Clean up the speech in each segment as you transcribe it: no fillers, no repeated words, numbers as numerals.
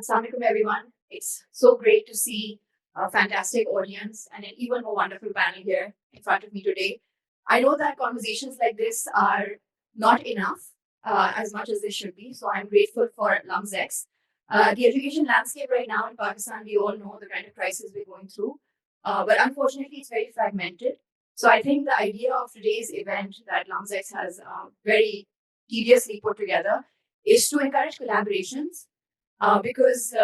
Assalamu alaikum, everyone. It's so great to see a fantastic audience and an even more wonderful panel here in front of me today. I know that conversations like this are not enough as much as they should be, so I'm grateful for LUMSX. The education landscape right now in Pakistan, we all know the kind of crisis we're going through, but unfortunately, it's very fragmented. So I think the idea of today's event that LUMSX has very tediously put together is to encourage collaborations because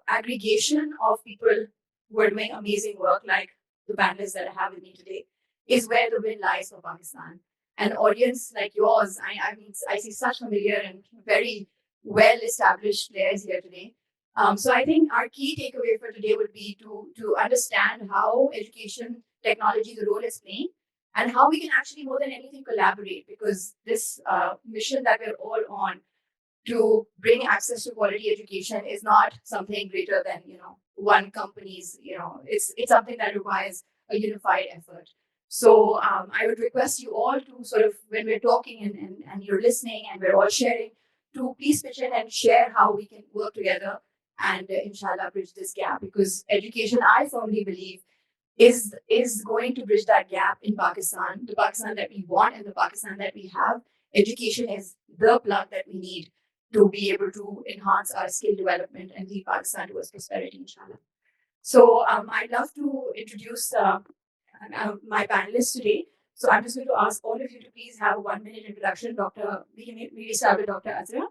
aggregation of people who are doing amazing work, like the panelists that I have with me today, is where the win lies for Pakistan. An audience like yours, I see such familiar and very well-established players here today. So I think our key takeaway for today would be to understand how education technology, the role it's playing, and how we can actually more than anything collaborate, because this mission that we're all on to bring access to quality education is not something greater than one company's. It's something that requires a unified effort. So I would request you all to sort of, when we're talking and you're listening and we're all sharing, to please pitch in and share how we can work together and inshallah bridge this gap, because education, I firmly believe, is going to bridge that gap in Pakistan, the Pakistan that we want and the Pakistan that we have. Education is the plug that we need to be able to enhance our skill development and lead Pakistan towards prosperity, inshallah. So I'd love to introduce my panelists today. So I'm just going to ask all of you to please have a 1-minute introduction. We start with Dr. Azra.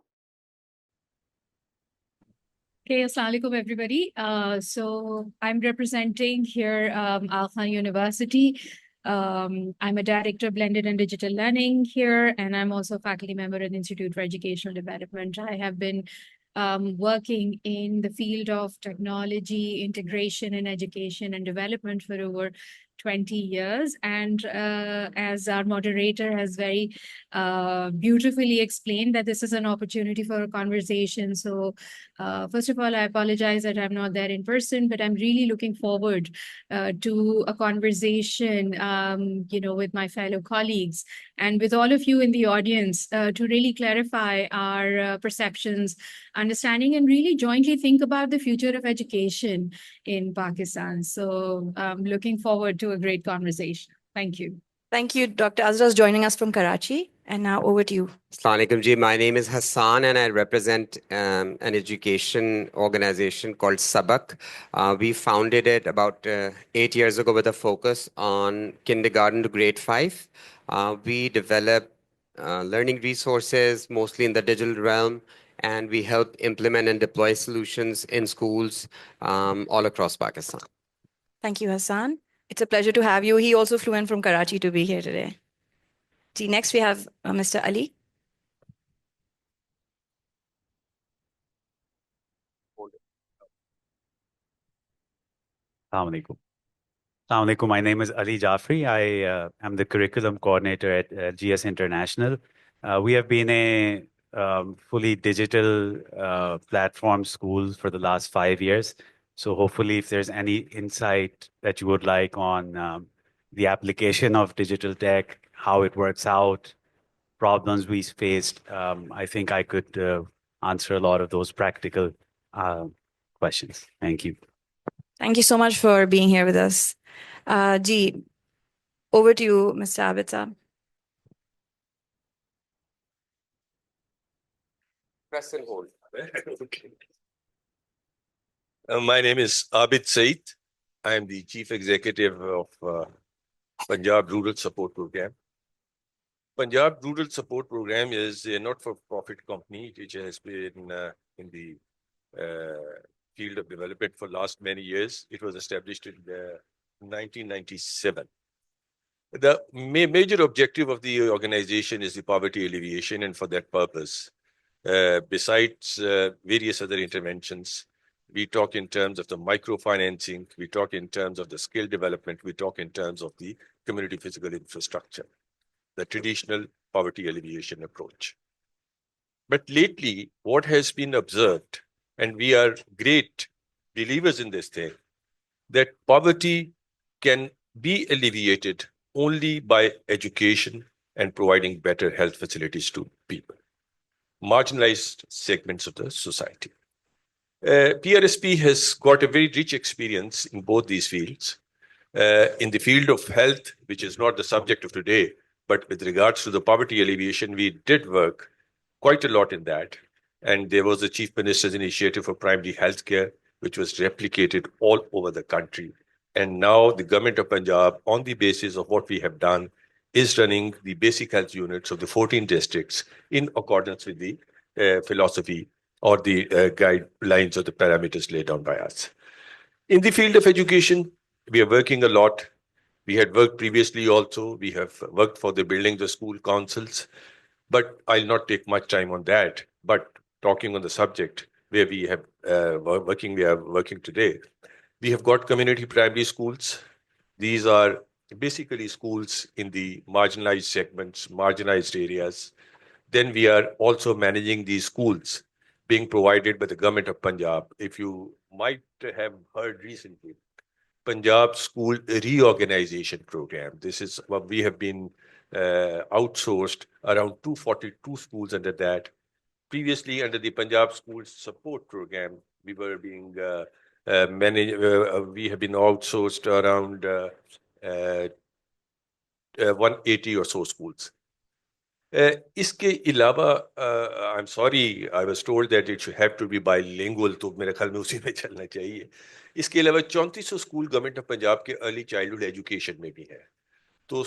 Okay, assalamu alaikum, everybody. So I'm representing here Al Khan University. I'm a director of blended and digital learning here, and I'm also a faculty member at the Institute for Educational Development. I have been working in the field of technology, integration in education and development for over 20 years. And as our moderator has very beautifully explained, that this is an opportunity for a conversation. So first of all, I apologize that I'm not there in person, but I'm really looking forward to a conversation, with my fellow colleagues and with all of you in the audience to really clarify our perceptions, understanding, and really jointly think about the future of education in Pakistan. So I'm looking forward to a great conversation. Thank you. Thank you. Dr. Azra is joining us from Karachi. And now over to you. Assalamu alaikum ji. My name is Hassan and I represent an education organization called Sabak. We founded it about 8 years ago with a focus on kindergarten to grade 5. We develop learning resources, mostly in the digital realm, and we help implement and deploy solutions in schools all across Pakistan. Thank you, Hassan. It's a pleasure to have you. He also flew in from Karachi to be here today. Next, we have Mr. Ali. Assalamu alaikum. Assalamu alaikum. My name is Ali Jaffery. I am the curriculum coordinator at GS International. We have been a fully digital platform school for the last 5 years. So hopefully if there's any insight that you would like on the application of digital tech, how it works out, problems we faced, I think I could answer a lot of those practical questions. Thank you. Thank you so much for being here with us. G, over to you, Mr. Abid Saeed. Press and hold. Okay. My name is Abid Saeed. I am the Chief Executive of Punjab Rural Support Programme. Punjab Rural Support Programme is a not-for-profit company which has been in the field of development for last many years. It was established in 1997. The major objective of the organization is the poverty alleviation, and for that purpose, besides various other interventions, we talk in terms of the microfinancing, we talk in terms of the skill development, we talk in terms of the community physical infrastructure, the traditional poverty alleviation approach. But lately, what has been observed, and we are great believers in this thing, that poverty can be alleviated only by education and providing better health facilities to people, marginalized segments of the society. PRSP has got a very rich experience in both these fields. In the field of health, which is not the subject of today, but with regards to the poverty alleviation, we did work quite a lot in that. And there was the Chief Minister's initiative for primary healthcare, which was replicated all over the country. And now the government of Punjab, on the basis of what we have done, is running the basic health units of the 14 districts in accordance with the philosophy or the guidelines or the parameters laid down by us. In the field of education, we are working a lot. We had worked previously also. We have worked for the building the school councils, but I'll not take much time on that. But talking on the subject where we have we are working today, we have got community primary schools. These are basically schools in the marginalized segments, marginalized areas. Then we are also managing these schools being provided by the government of Punjab. If you might have heard recently, Punjab School Reorganization Program. This is what we have been outsourced around 242 schools under that. Previously, under the Punjab School Support Program, we were being we have been outsourced around 180 or so schools. इसके अलावा I'm sorry, I was told that it should have to be bilingual, तो मेरे ख्याल में उसी में चलना चाहिए. इसके अलावा 3400 स्कूल गवर्नमेंट ऑफ पंजाब के अर्ली चाइल्डहुड एजुकेशन में भी है. तो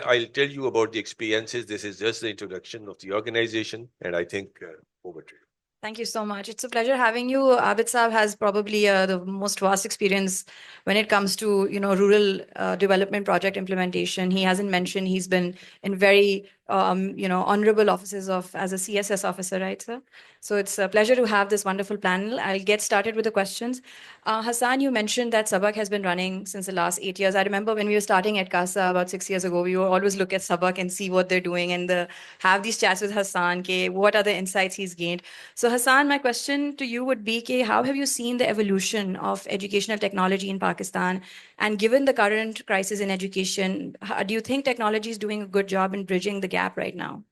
I'll tell you about the experiences. This is just the introduction of the organization, and I think over to you. Thank you so much. It's a pleasure having you. Abid Saab has probably the most vast experience when it comes to, rural development project implementation. He hasn't mentioned he's been in very, honorable offices as a CSS officer, right, sir? So it's a pleasure to have this wonderful panel. I'll get started with the questions. Hassan, you mentioned that Sabak has been running since the last 8 years. I remember when we were starting Edkasa about 6 years ago, we would always look at Sabak and see what they're doing and have these chats with Hassan, what are the insights he's gained. So Hassan, my question to you would be, how have you seen the evolution of educational technology in Pakistan? And given the current crisis in education, do you think technology is doing a good job in bridging the gap right now?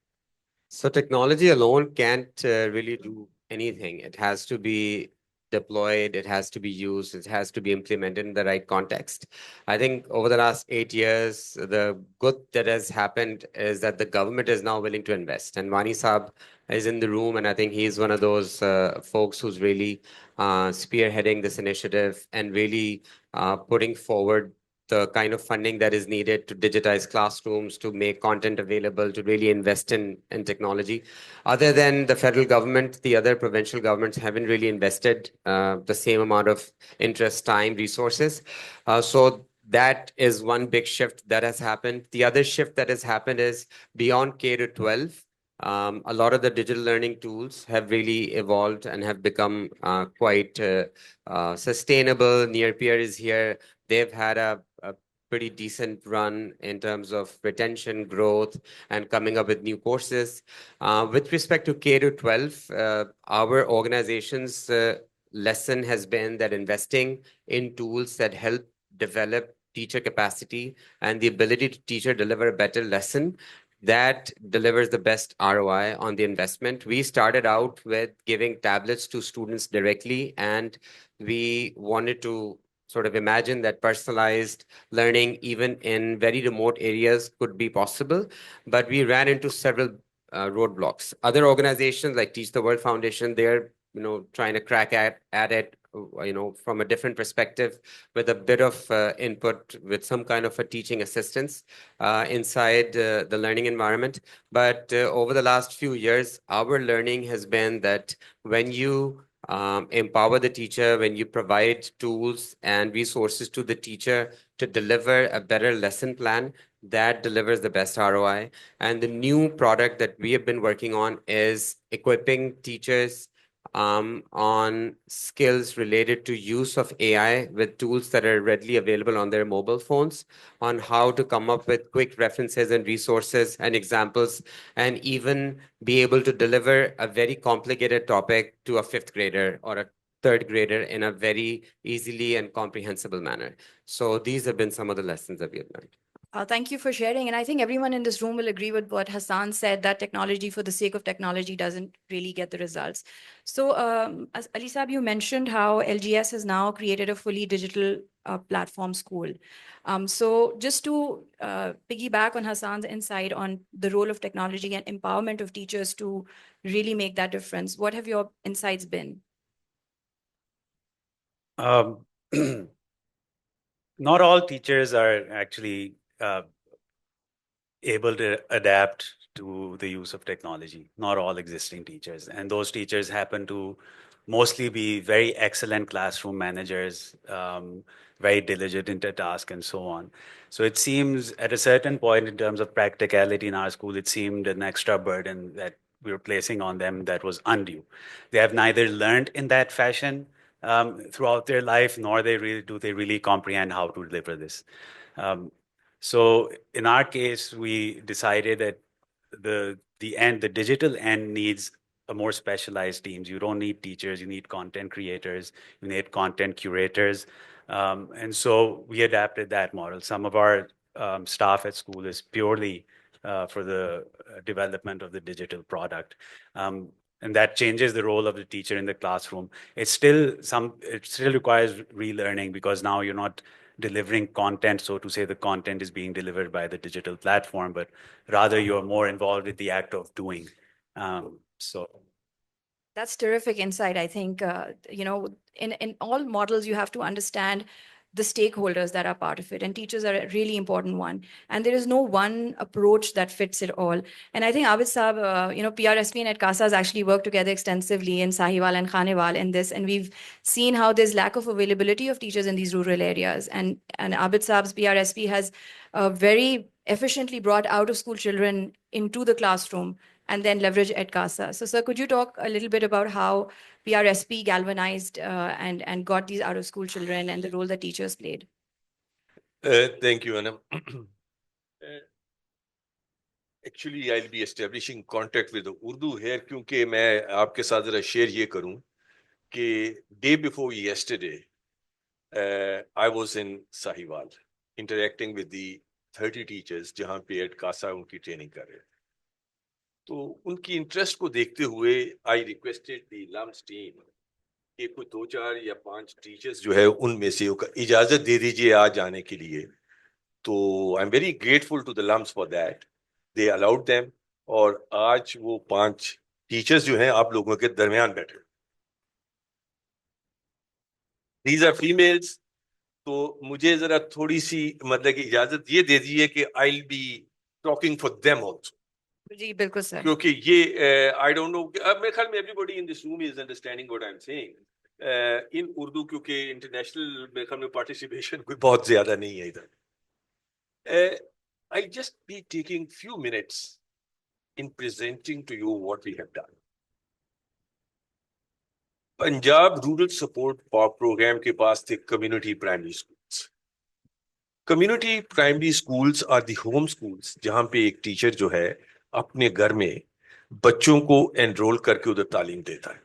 So technology alone can't really do anything. It has to be deployed, it has to be used, it has to be implemented in the right context. I think over the last 8 years, the good that has happened is that the government is now willing to invest. And Wani Saab is in the room, and I think he's one of those folks who's really spearheading this initiative and really putting forward the kind of funding that is needed to digitize classrooms, to make content available, to really invest in technology. Other than the federal government, the other provincial governments haven't really invested the same amount of interest, time, resources. So that is one big shift that has happened. The other shift that has happened is beyond K to 12. A lot of the digital learning tools have really evolved and have become quite sustainable. Near Peer is here. They've had a pretty decent run in terms of retention, growth, and coming up with new courses. With respect to K to 12, our organization's lesson has been that investing in tools that help develop teacher capacity and the ability to teacher deliver a better lesson, that delivers the best ROI on the investment. We started out with giving tablets to students directly, and we wanted to sort of imagine that personalized learning, even in very remote areas, could be possible. But we ran into several roadblocks. Other organizations like Teach the World Foundation, they're trying to crack at it from a different perspective with a bit of input, with some kind of a teaching assistance inside the learning environment. But over the last few years, our learning has been that when you empower the teacher, when you provide tools and resources to the teacher to deliver a better lesson plan, that delivers the best ROI. And the new product that we have been working on is equipping teachers on skills related to use of AI with tools that are readily available on their mobile phones, on how to come up with quick references and resources and examples, and even be able to deliver a very complicated topic to a 5th grader or a 3rd grader in a very easily and comprehensible manner. So these have been some of the lessons that we have learned. Thank you for sharing. And I think everyone in this room will agree with what Hassan said, that technology for the sake of technology doesn't really get the results. So, as Ali Saab, you mentioned how LGS has now created a fully digital platform school. So just to piggyback on Hassan's insight on the role of technology and empowerment of teachers to really make that difference, what have your insights been? Not all teachers are actually able to adapt to the use of technology, not all existing teachers. And those teachers happen to mostly be very excellent classroom managers, very diligent in their task and so on. So it seems at a certain point in terms of practicality in our school, it seemed an extra burden that we were placing on them that was undue. They have neither learned in that fashion throughout their life, nor do they really comprehend how to deliver this. So in our case, we decided that the digital end needs a more specialized teams. You don't need teachers, you need content creators, you need content curators. And so we adapted that model. Some of our staff at school is purely for the development of the digital product. And that changes the role of the teacher in the classroom. It still requires relearning because now you're not delivering content, so to say the content is being delivered by the digital platform, but rather you're more involved with the act of doing. So That's terrific insight. I think, in all models, you have to understand the stakeholders that are part of it, and teachers are a really important one. And there is no one approach that fits it all. And I think Abid Saab, PRSP and Edkasa has actually worked together extensively in Sahiwal and Khanewal in this, and we've seen how there's lack of availability of teachers in these rural areas. And Abid Saab's PRSP has very efficiently brought out of school children into the classroom and then leverage Edkasa. So, sir, could you talk a little bit about how PRSP galvanized and got these out of school children and the role that teachers played? Thank you, Annam. Actually, I'll be establishing contact with the Urdu here क्योंकि मैं आपके साथ जरा share ये करूं कि day before yesterday, I was in Sahiwal interacting with the 30 teachers जहां पे Edkasa उनकी training कर रहे थे. तो उनकी इंटरेस्ट को देखते हुए I requested the LUMS team कि कोई 2-4 या 5 टीचर्स जो है उनमें से इजाजत दे दीजिए आज आने के लिए. तो I am very grateful to the LUMS for that. They allowed them और आज वो 5 टीचर्स जो हैं आप लोगों के दरमियान बैठे. These are females. तो मुझे जरा थोड़ी सी मतलब कि इजाजत ये दे दीजिए कि I will be talking for them also. जी बिल्कुल सर. क्योंकि ये आई डोंट नो, अब मेरे ख्याल में everybody in this room is understanding what I am saying in Urdu, क्योंकि इंटरनेशनल मेरे ख्याल में पार्टिसिपेशन कोई बहुत ज्यादा नहीं है इधर. I just be taking few minutes in presenting to you what we have done. Punjab rural support programme के पास थे community primary schools. Community primary schools are the home schools जहां पे एक टीचर जो है अपने घर में बच्चों को एनरोल करके उधर तालीम देता है.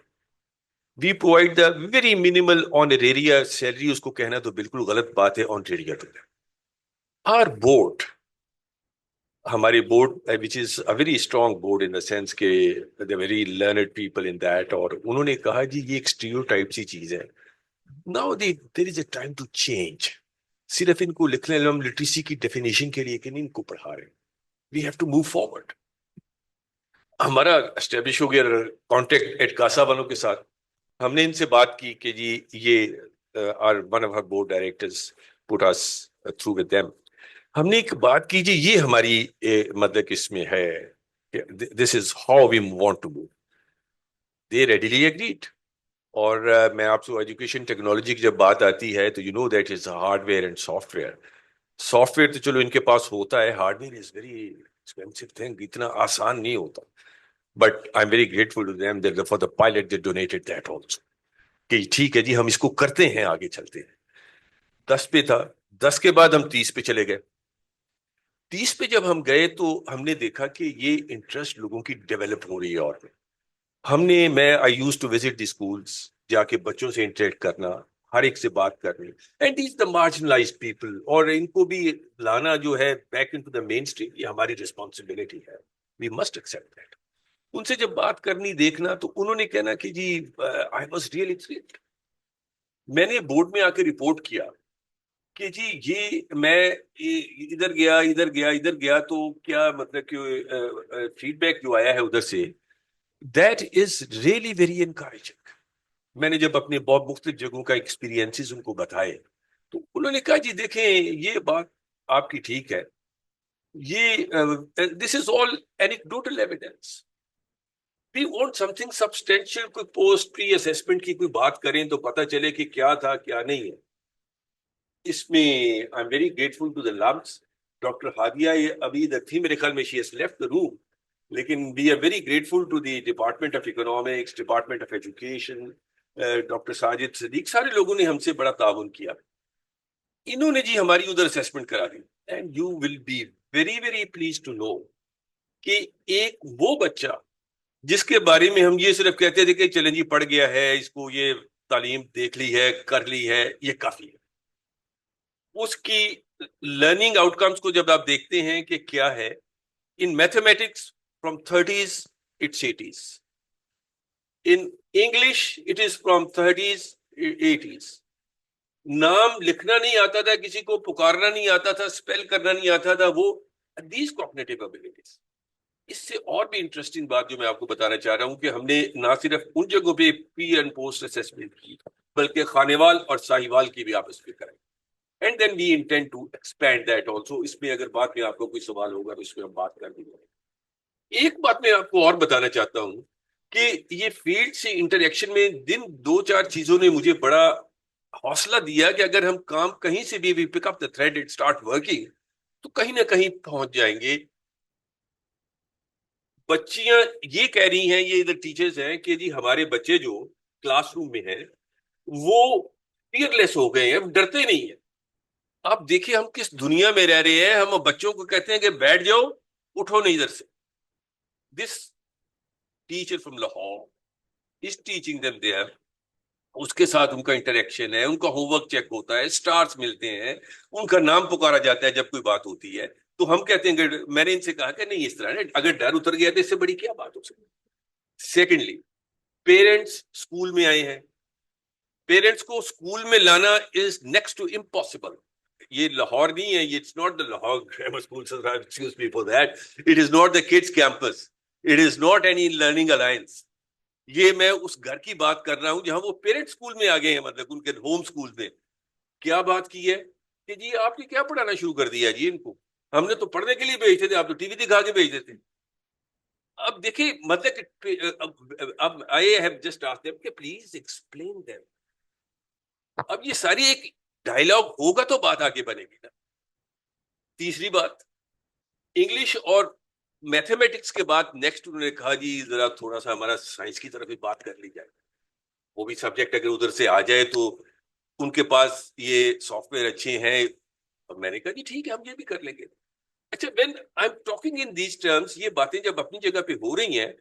We provide the very minimal honoraria salary. उसको कहना तो बिल्कुल गलत बात है, ऑनरेरिया तो है. आर बोर्ड, हमारे board which is a very strong board in the sense के the very learned people in that. और उन्होंने कहा जी ये एक स्टीरियोटाइप सी चीज है. Now there is a time to change. सिर्फ इनको लिखने हम लिटरेसी की डेफिनेशन के लिए कि नहीं इनको पढ़ा रहे. We have to move forward. हमारा एस्टेब्लिश हो गया कॉन्टेक्ट एडकासा वालों के साथ. हमने इनसे बात की कि जी ये are one of our board directors put us through with them. हमने एक बात की जी ये हमारी मतलब कि इसमें है, this is how we want to move. They readily agreed. और मैं आपसे एजुकेशन टेक्नोलॉजी की जब बात आती है तो you know that is hardware and software. Software तो चलो इनके पास होता है, hardware is very expensive thing, इतना आसान नहीं होता. But I'm very grateful to them that for the pilot they donated that also. कि ठीक है जी हम इसको करते हैं, आगे चलते हैं. 10 पे था, 10 के बाद हम 30 पे चले गए. 30 पे जब हम गए तो हमने देखा कि ये इंटरेस्ट लोगों की डेवलप हो रही है. और मैं I use to visit the schools, जाके बच्चों से इंटरेक्ट करना, हर एक से बात कर रहे हैं, and is the marginalised people, और इनको भी लाना जो है back into the main stream, ये हमारी रिस्पॉन्सिबिलिटी है, वी मस्ट एक्सेप्ट दैट। उनसे जब बात करनी देखना तो उन्होंने कहना कि जी आई वाज रियली थ्रिल्ड। मैंने बोर्ड में आके रिपोर्ट किया कि जी ये मैं इधर गया इधर गया इधर गया, तो क्या मतलब कि फीडबैक जो आया है उधर से, that is really very encouraging. मैंने जब अपने बहुत मुख्तलिफ जगहों का एक्सपीरियंसेस उनको बताए तो उन्होंने कहा जी देखें ये बात आपकी ठीक है, ये this is all anecdotal evidence, we want something substantial, कोई पोस्ट प्री असेसमेंट की कोई बात करें तो पता चले कि क्या था क्या नहीं है। इसमें I am very grateful to the LUMS, doctor Hadia ये अभी इधर थी मेरे ख्याल में, she has left the room, लेकिन we are very grateful to the department of economics, department of education, doctor Sajid Sadiq, सारे लोगों ने हमसे बड़ा ताउन किया। इन्होंने जी हमारी उधर असेसमेंट करा दी, and you will be very very please to know कि एक वो बच्चा जिसके बारे में हम ये सिर्फ कहते थे कि चलें जी पढ़ गया है, इसको ये तालीम देख ली है, कर ली है, ये काफी है, उसकी लर्निंग आउटकम्स को जब आप देखते हैं कि क्या है, in mathematics from 30s it's 80s, in English it is from 30s 80s, नाम लिखना नहीं आता था किसी को, पुकारना नहीं आता था, स्पेल करना नहीं आता था, वो दीज कॉग्निटिव एबिलिटीज। इससे और भी इंटरेस्टिंग बात जो मैं आपको बताना चाह रहा हूं कि हमने ना सिर्फ उन जगहों पे प्री एंड पोस्ट असेसमेंट की, बल्कि खानेवाल और साहिवाल की भी आपस में करें, and then we intend to expand that also. इसमें अगर बाद में आपको कोई सवाल होगा तो इसमें हम बात कर देंगे। एक बात मैं आपको और बताना चाहता हूं कि ये फील्ड से इंटरेक्शन में दिन दो चार चीजों ने मुझे बड़ा हौसला दिया कि अगर हम काम कहीं से भी pick up the thread it start working, तो कहीं ना कहीं पहुंच जाएंगे। बच्चियां ये कह रही हैं, ये इधर टीचर्स हैं कि जी हमारे बच्चे जो क्लासरूम में हैं वो फियरलेस हो गए हैं, डरते नहीं है। आप देखिए हम किस दुनिया में रह रहे हैं, हम बच्चों को कहते हैं कि बैठ जाओ, उठो नहीं इधर से। This teacher from Lahore is teaching them there, उसके साथ उनका इंटरेक्शन है, उनका होमवर्क चेक होता है, स्टार्स मिलते हैं, उनका नाम पुकारा जाता है जब कोई बात होती है, तो हम कहते हैं कि मैंने इनसे कहा कि नहीं इस तरह है, अगर डर उतर गया तो इससे बड़ी क्या बात हो सकती। सेकेंडली, पेरेंट्स स्कूल में आए हैं, पेरेंट्स को स्कूल में लाना इज नेक्स्ट टू इम्पॉसिबल। ये लाहौर नहीं है, it's not the Lahore grammar school, excuse me for that, it is not the kids campus, it is not any learning alliance. ये मैं उस घर की बात कर रहा हूं जहां वो पेरेंट स्कूल में आ गए हैं, मतलब उनके होम स्कूल में। क्या बात की है कि जी आपने क्या पढ़ाना शुरू कर दिया जी इनको, हमने तो पढ़ने के लिए भेजते थे, आप तो टीवी दिखा के भेज देते। अब देखिए मतलब अब I have just asked them कि प्लीज एक्सप्लेन देम। अब ये सारी एक डायलॉग होगा तो बात आगे बनेगी ना। तीसरी बात, इंग्लिश और मैथमेटिक्स के बाद नेक्स्ट उन्होंने कहा जी जरा थोड़ा सा हमारा साइंस की तरफ भी बात कर ली जाए, वो भी सब्जेक्ट अगर उधर से आ जाए तो उनके पास ये सॉफ्टवेयर अच्छे हैं। और मैंने कहा जी ठीक है हम ये भी कर लेंगे। अच्छा, when I am talking in these terms, ये बातें जब अपनी जगह पे हो रही हैं,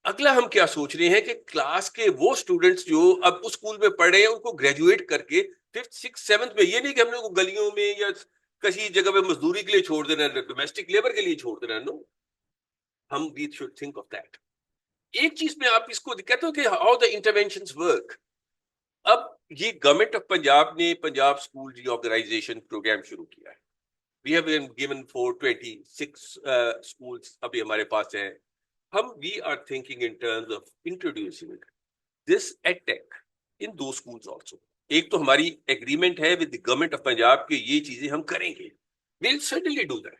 अगला हम क्या सोच रहे हैं कि क्लास के वो स्टूडेंट्स जो अब उस स्कूल में पढ़ रहे हैं उनको ग्रेजुएट करके फिफ्थ सिक्स सेवंथ में, ये नहीं कि हमने उनको गलियों में या किसी जगह पे मजदूरी के लिए छोड़ देना, डोमेस्टिक लेबर के लिए छोड़ देना, नो, हम we should think of that. एक चीज में आप इसको कहते हो कि हाउ द इंटरवेंशंस वर्क। अब ये गवर्नमेंट ऑफ पंजाब ने पंजाब स्कूल रीऑर्गेनाइजेशन प्रोग्राम शुरू किया है। We have been given for 26 schools अभी हमारे पास हैं। हम we are thinking in terms of introducing this edtech in दो स्कूल्स आल्सो। एक तो हमारी एग्रीमेंट है with the government of Punjab कि ये चीजें हम करेंगे, we will certainly do that,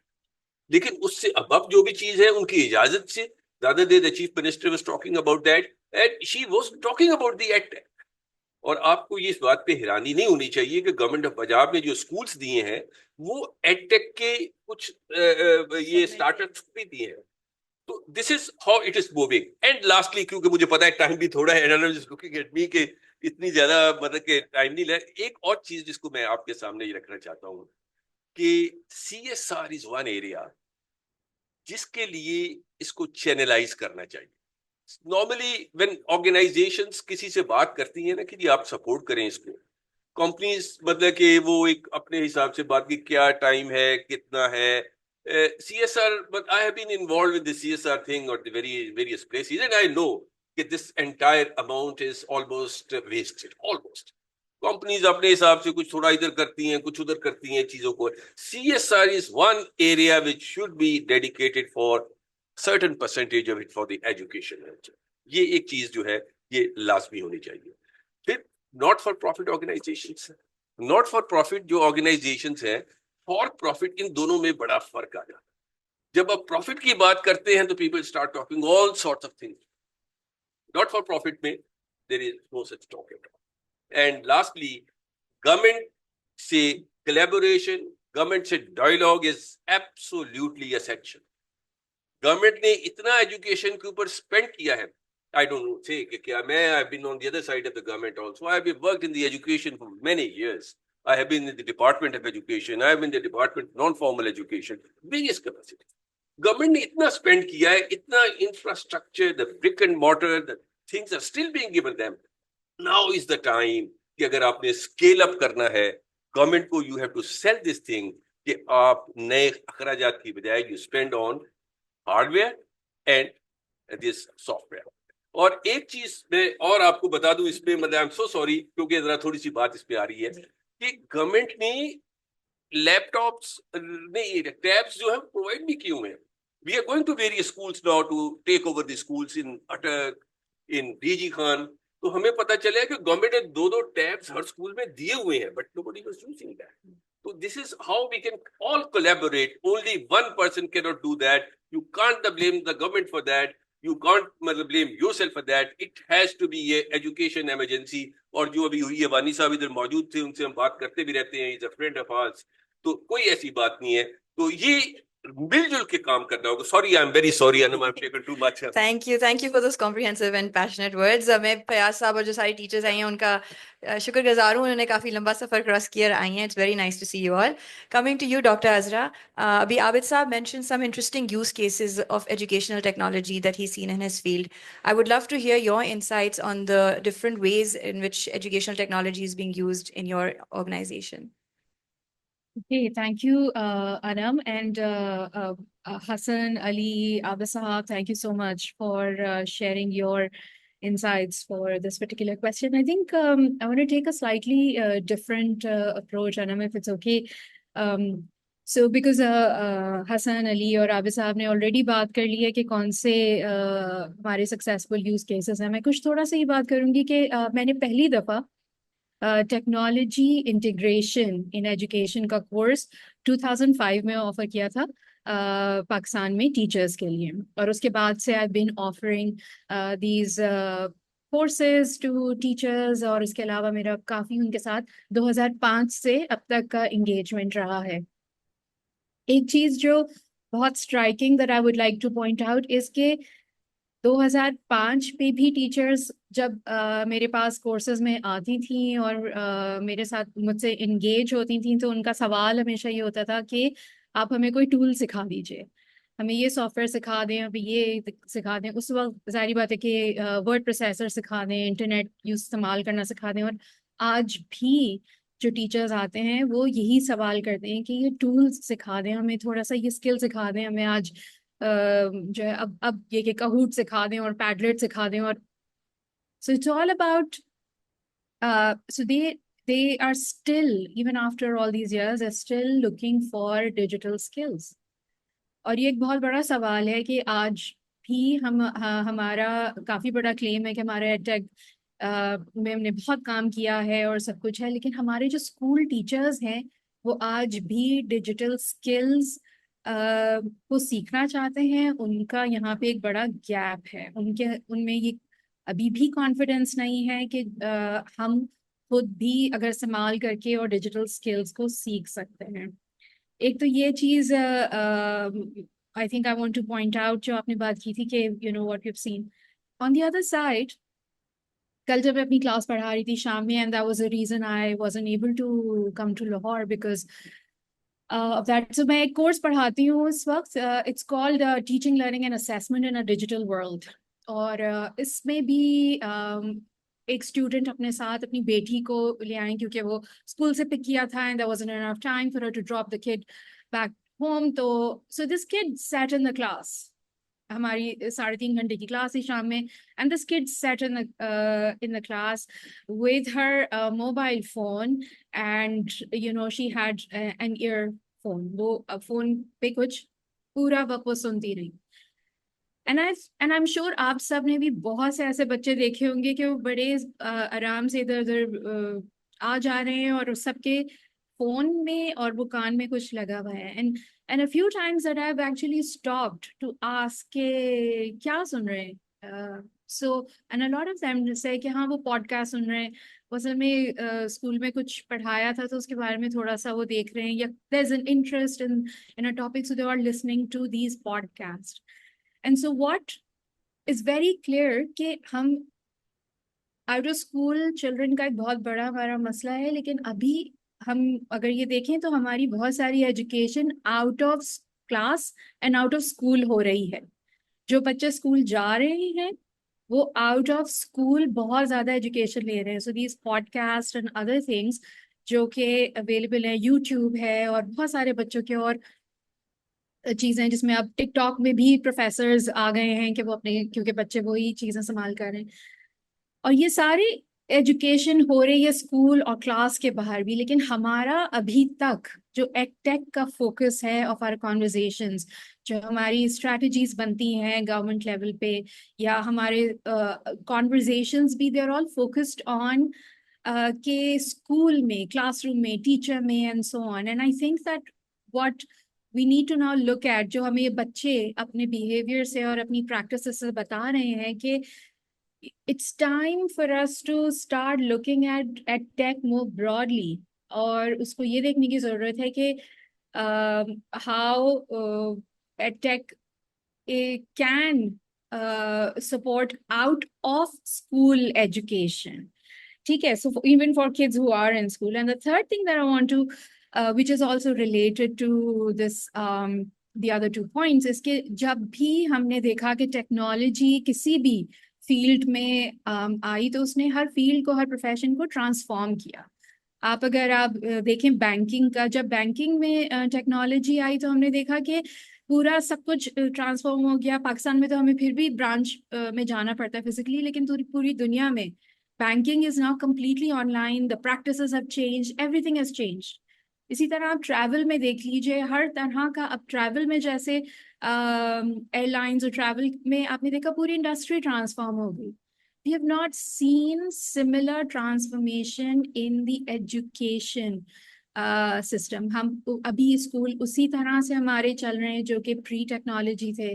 लेकिन उससे अब जो भी चीज है उनकी इजाजत से। The other day the chief minister was talking about that and she was talking about the EdTech। और आपको ये इस बात पे हैरानी नहीं होनी चाहिए कि गवर्नमेंट ऑफ पंजाब ने जो स्कूल्स दिए हैं वो एडटेक के कुछ ये स्टार्टअप्स भी दिए हैं। तो this is how it is moving. And lastly, क्योंकि मुझे पता है टाइम भी थोड़ा है, लुकिंग एट मी के इतनी ज्यादा मतलब के टाइम नहीं लगा, एक और चीज जिसको मैं आपके सामने ये रखना चाहता हूँ कि CSR इज वन एरिया जिसके लिए इसको चैनलाइज करना चाहिए। नॉर्मली व्हेन ऑर्गेनाइजेशंस किसी से बात करती हैं ना कि जी आप सपोर्ट करें इसको, कंपनीज मतलब कि वो एक अपने हिसाब से बात की क्या टाइम है कितना है CSR but I have been involved with the CSR thing or the various places and I know that this entire amount is almost wasted almost companies अपने हिसाब से कुछ थोड़ा इधर करती हैं कुछ उधर करती हैं चीजों को CSR is one area which should be dedicated for certain percentage of it for the education ये एक चीज जो है ये लाजमी होनी चाहिए फिर not for profit organisations not for profit जो ऑर्गेनाइजेशंस हैं फॉर प्रॉफिट इन दोनों में बड़ा फर्क आ जाता है जब आप प्रॉफिट की बात करते हैं तो people start talking all sorts of things not for profit में there is no such talk at all and lastly government से कोलैबोरेशन गवर्नमेंट से dialogue is absolutely essential government ने इतना एजुकेशन के ऊपर स्पेंड किया है I don't know, say, I've been on the other side of the government also. I've been worked in the education for many years. I have been in the Department of Education. I have been in the Department of Non-Formal Education, various capacities. Government ने इतना spend किया है, इतना infrastructure, the brick and mortar, the things are still being given them. Now is the time कि अगर आपने scale up करना है, government को you have to sell this thing कि आप नए अखराजात की बजाय you spend on hardware and this software. और एक चीज मैं और आपको बता दूं इसमें मतलब आई एम सो सॉरी क्योंकि जरा थोड़ी सी बात इस पे आ रही है कि गवर्नमेंट ने लैपटॉप्स नहीं टैब्स जो है प्रोवाइड भी किए हुए हैं we are going to various schools now to take over the schools in Attock in DG Khan तो हमें पता चला कि गवर्नमेंट ने दो टैब्स हर स्कूल में दिए हुए हैं but nobody was using that so this is how we can all collaborate only one person cannot do that you can't blame the government for that you can't blame yourself for that it has to be a education emergency और जो अभी हुई है वानी साहब इधर मौजूद थे उनसे हम बात करते भी रहते हैं is a friend of hours तो कोई ऐसी बात नहीं है तो ये मिलजुल के काम करना होगा sorry I am very sorry I am taken too much Thank you for those comprehensive and passionate words. मैं फयाज साहब और जो सारी टीचर्स आई हैं उनका शुक्रगुजार हूँ उन्होंने काफ़ी लंबा सफ़र क्रॉस किया आई हैं It's very nice to see you all. Coming to you, Dr. Azra, अभी Abid साहब mentioned some interesting use cases of educational technology that he's seen in his field. I would love to hear your insights on the different ways in which educational technology is being used in your organization. Okay, thank you, Annum, and Hassan, Ali, Abid Saeed, thank you so much for sharing your insights for this particular question. I think I want to take a slightly different approach, Annum, if it's okay. So because Hassan, Ali और आबिद साहब ने already बात कर ली है कि कौन से हमारे successful use cases हैं मैं कुछ थोड़ा सा ही बात करूँगी कि मैंने पहली दफ़ा टेक्नोलॉजी इंटीग्रेशन इन एजुकेशन का कोर्स 2005 में ऑफर किया था पाकिस्तान में टीचर्स के लिए और उसके बाद से I been offering these courses to teachers और इसके अलावा मेरा काफ़ी उनके साथ 2005 से अब तक का इंगेजमेंट रहा है एक चीज़ जो बहुत striking that I would like to point out is के 2005 पे भी टीचर्स जब मेरे पास कोर्सेज में आती थी और मेरे साथ मुझसे इंगेज होती थी तो उनका सवाल हमेशा ये होता था कि आप हमें कोई टूल सिखा दीजिए हमें ये सॉफ्टवेयर सिखा दें अभी ये सिखा दें उस वक्त जाहिर बात है कि वर्ड प्रोसेसर सिखा दें इंटरनेट यूज इस्तेमाल करना सिखा दें और आज भी जो टीचर्स आते हैं वो यही सवाल करते हैं कि ये टूल्स सिखा दें हमें थोड़ा सा ये स्किल सिखा दें हमें आज जो है अब ये कि कहूट सिखा दें और पैडलेट सिखा दें और so it's all about so they are still even after all these years they're still looking for digital skills और ये एक बहुत बड़ा सवाल है कि आज भी हमारा काफ़ी बड़ा क्लेम है कि हमारे एडटेक में हमने बहुत काम किया है और सब कुछ है लेकिन हमारे जो स्कूल टीचर्स हैं वो आज भी डिजिटल स्किल्स को सीखना चाहते हैं उनका यहाँ पे एक बड़ा गैप है उनमें ये अभी भी कॉन्फिडेंस नहीं है कि हम खुद भी अगर इस्तेमाल करके और डिजिटल स्किल्स को सीख सकते हैं एक तो ये चीज़ I think I want to point out जो आपने बात की थी कि you know what you have seen on the other side कल जब मैं अपनी क्लास पढ़ा रही थी शाम में and that was the reason I wasn't able to come to Lahore because of that. So मैं एक कोर्स पढ़ाती हूँ इस वक्त it's called teaching learning and assessment in a digital world और इसमें भी एक स्टूडेंट अपने साथ अपनी बेटी को ले आए क्योंकि वो स्कूल से पिक किया था and there wasn't enough time for her to drop the kid back home. तो so this kid sat in the class. हमारी 3.5 घंटे की क्लास थी शाम में. And this kid sat in the class with her mobile phone and you know she had an earphone. वो phone पे कुछ पूरा वक्त वो सुनती रही. एंड आई एम श्योर आप सब ने भी बहुत से ऐसे बच्चे देखे होंगे कि वो बड़े आराम से इधर उधर आ जा रहे हैं और सबके फोन में और वो कान में कुछ लगा हुआ है. And a few times that I have actually stopped to ask के क्या सुन रहे हैं. So and a lot of them से कि हाँ वो पॉडकास्ट सुन रहे हैं. असल में स्कूल में कुछ पढ़ाया था तो उसके बारे में थोड़ा सा वो देख रहे हैं या there is an interest in a topic so they are listening to these podcast. And so what is very clear कि हम आउट ऑफ स्कूल चिल्ड्रन का एक बहुत बड़ा हमारा मसला है. लेकिन अभी हम अगर ये देखें तो हमारी बहुत सारी education out of class and out of school हो रही है. जो बच्चे स्कूल जा रहे हैं वो आउट ऑफ स्कूल बहुत ज्यादा एजुकेशन ले रहे हैं. So these podcast and other things जो कि अवेलेबल है, यूट्यूब है और बहुत सारे बच्चों के और चीजें जिसमें अब टिकटॉक में भी प्रोफेसर्स आ गए हैं कि वो अपने क्योंकि बच्चे वही चीजें संभाल कर रहे हैं. और ये सारी एजुकेशन हो रही है स्कूल और क्लास के बाहर भी. लेकिन हमारा अभी तक जो एडटेक का फोकस है ऑफ आवर कॉन्वर्जेशंस, जो हमारी स्ट्रेटजीज बनती हैं गवर्नमेंट लेवल पे या हमारे कॉन्वर्जेशंस भी, they are all focused on के स्कूल में, क्लासरूम में, टीचर में and so on. And I think that what we need to now look at, जो हमें ये बच्चे अपने बिहेवियर से और अपनी प्रैक्टिस से बता रहे हैं कि it's time for us to start looking at tech more broadly. और उसको ये देखने की जरूरत है कि how tech can support out of school education. ठीक है, so even for kids who are in school. And the third thing that I want to which is also related to this the other 2 points is कि जब भी हमने देखा कि technology किसी भी फील्ड में आई तो उसने हर फील्ड को, हर प्रोफेशन को ट्रांसफॉर्म किया. आप अगर आप देखें बैंकिंग का, जब बैंकिंग में टेक्नोलॉजी आई तो हमने देखा कि पूरा सब कुछ ट्रांसफॉर्म हो गया. पाकिस्तान में तो हमें फिर भी ब्रांच में जाना पड़ता है फिजिकली, लेकिन पूरी दुनिया में banking is now completely online. The practices have changed, everything has changed. इसी तरह आप ट्रैवल में देख लीजिए, हर तरह का अब ट्रैवल में जैसे एयरलाइंस और ट्रैवल में आपने देखा पूरी इंडस्ट्री ट्रांसफॉर्म हो गई. We have not seen similar transformation in the education system. हम अभी स्कूल उसी तरह से हमारे चल रहे हैं जो कि प्री टेक्नोलॉजी थे.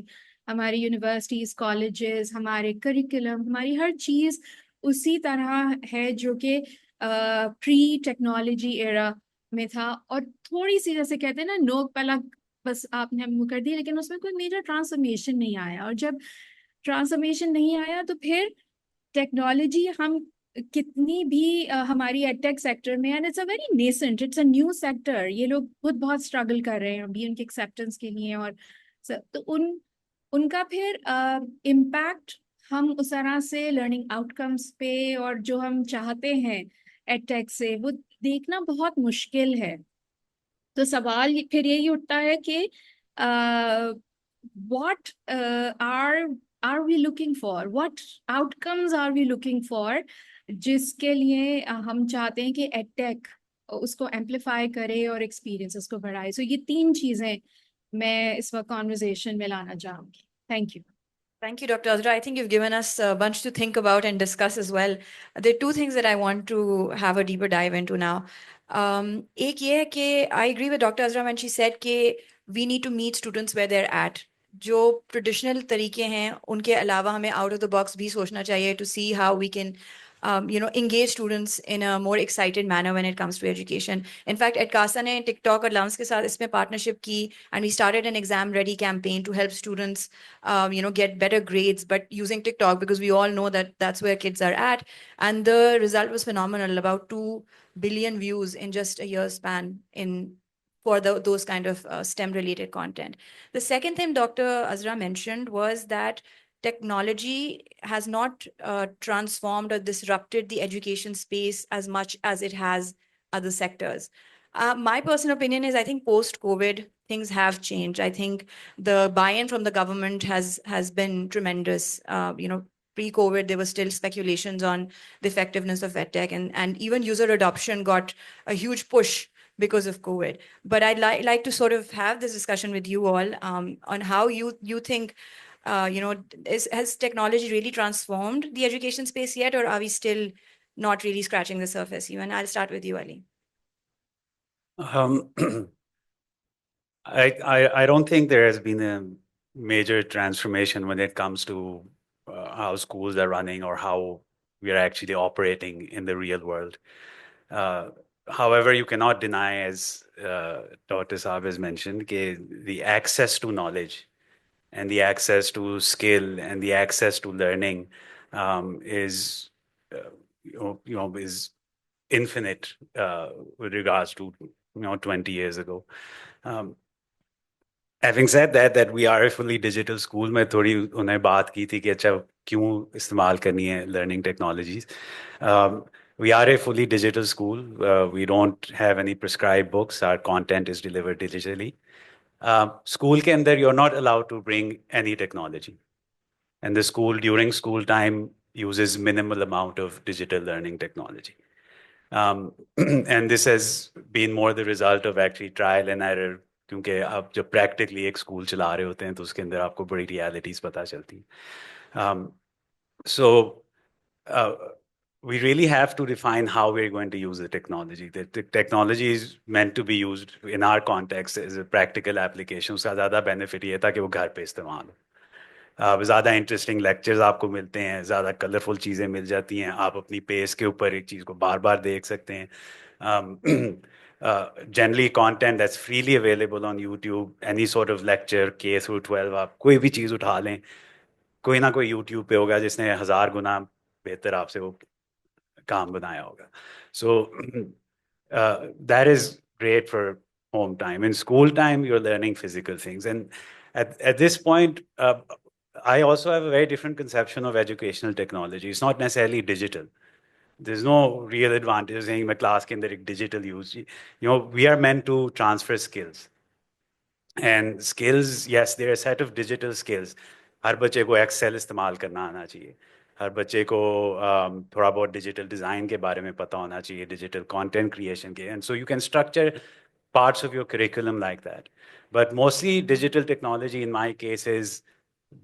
हमारी यूनिवर्सिटीज, कॉलेजेस, हमारे करिकुलम, हमारी हर चीज उसी तरह है जो कि प्री टेक्नोलॉजी एरा में था. और थोड़ी सी जैसे कहते हैं ना नोक पलक बस आपने कर दी, लेकिन उसमें कोई मेजर ट्रांसफॉर्मेशन नहीं आया. और जब ट्रांसफॉर्मेशन नहीं आया तो फिर टेक्नोलॉजी हम कितनी भी हमारी एडटेक सेक्टर में, and it's a very nascent, it's a new sector. ये लोग खुद बहुत स्ट्रगल कर रहे हैं अभी उनके एक्सेप्टेंस के लिए. और तो उनका फिर इम्पैक्ट हम उस तरह से लर्निंग आउटकम्स पे और जो हम चाहते हैं एडटेक से वो देखना बहुत मुश्किल है. तो सवाल फिर यही उठता है कि what are we looking for, what outcomes are we looking for, जिसके लिए हम चाहते हैं कि एडटेक उसको एम्पलीफाई करे और एक्सपीरियंसेस को बढ़ाए. सो ये 3 चीजें मैं इस वक्त कॉन्वर्जेशन में लाना चाहूंगी. Thank you. Thank you, Dr. Azra. I think you've given us a bunch to think about and discuss as well. There are 2 things that I want to have a deeper dive into now. एक ये है कि I agree with Dr. Azra when she said कि we need to meet students where they're at. जो traditional तरीके हैं उनके अलावा हमें आउट ऑफ द बॉक्स भी सोचना चाहिए to see how we can engage students in a more excited manner when it comes to education. In fact, Edkasa ने TikTok और Lance के साथ इसमें partnership की, and we started an exam ready campaign to help students get better grades, but using TikTok because we all know that that's where kids are at. And the result was phenomenal, about 2 billion views in just a year's span for those kind of STEM related content. The second thing Dr. Azra mentioned was that technology has not transformed or disrupted the education space as much as it has other sectors. My personal opinion is I think post-COVID, things have changed. I think the buy-in from the government has been tremendous. Pre-COVID, there were still speculations on the effectiveness of EdTech, and even user adoption got a huge push because of COVID. But I'd like to sort of have this discussion with you all on how you think, has technology really transformed the education space yet, or are we still not really scratching the surface? And I'll start with you, Ali. I don't think there has been a major transformation when it comes to how schools are running or how we are actually operating in the real world. However, you cannot deny, as Dr. Saab has mentioned, the access to knowledge and the access to skill and the access to learning is is infinite with regards to 20 years ago. Having said that we are a fully digital school, मैं थोड़ी उन्हें बात की थी कि अच्छा क्यों इस्तेमाल करनी है learning technologies. We are a fully digital school. We don't have any prescribed books. Our content is delivered digitally. School के अंदर you're not allowed to bring any technology. And the school during school time uses minimal amount of digital learning technology. And this has been more the result of actually trial and error, क्योंकि आप जब practically एक school चला रहे होते हैं तो उसके अंदर आपको बड़ी realities पता चलती हैं. So we really have to define how we're going to use the technology. The technology is meant to be used in our context as a practical application. उसका ज़्यादा benefit ये था कि वो घर पे इस्तेमाल हो. ज़्यादा इंटरेस्टिंग लेक्चर्स आपको मिलते हैं, ज़्यादा कलरफुल चीज़ें मिल जाती हैं, आप अपनी पेस के ऊपर एक चीज़ को बार बार देख सकते हैं. Generally content that's freely available on YouTube, any sort of lecture K through 12, आप कोई भी चीज़ उठा लें, कोई ना कोई YouTube पे होगा जिसने 1000 गुना बेहतर आपसे वो काम बनाया होगा. So that is great for home time. In school time, you're learning physical things. And at this point, I also have a very different conception of educational technology. It's not necessarily digital. There's no real advantage saying my class के अंदर एक digital use. We are meant to transfer skills. And skills, yes, there are a set of digital skills. हर बच्चे को Excel इस्तेमाल करना आना चाहिए. हर बच्चे को थोड़ा बहुत digital design के बारे में पता होना चाहिए, digital content creation के. And so you can structure parts of your curriculum like that. But mostly digital technology in my case is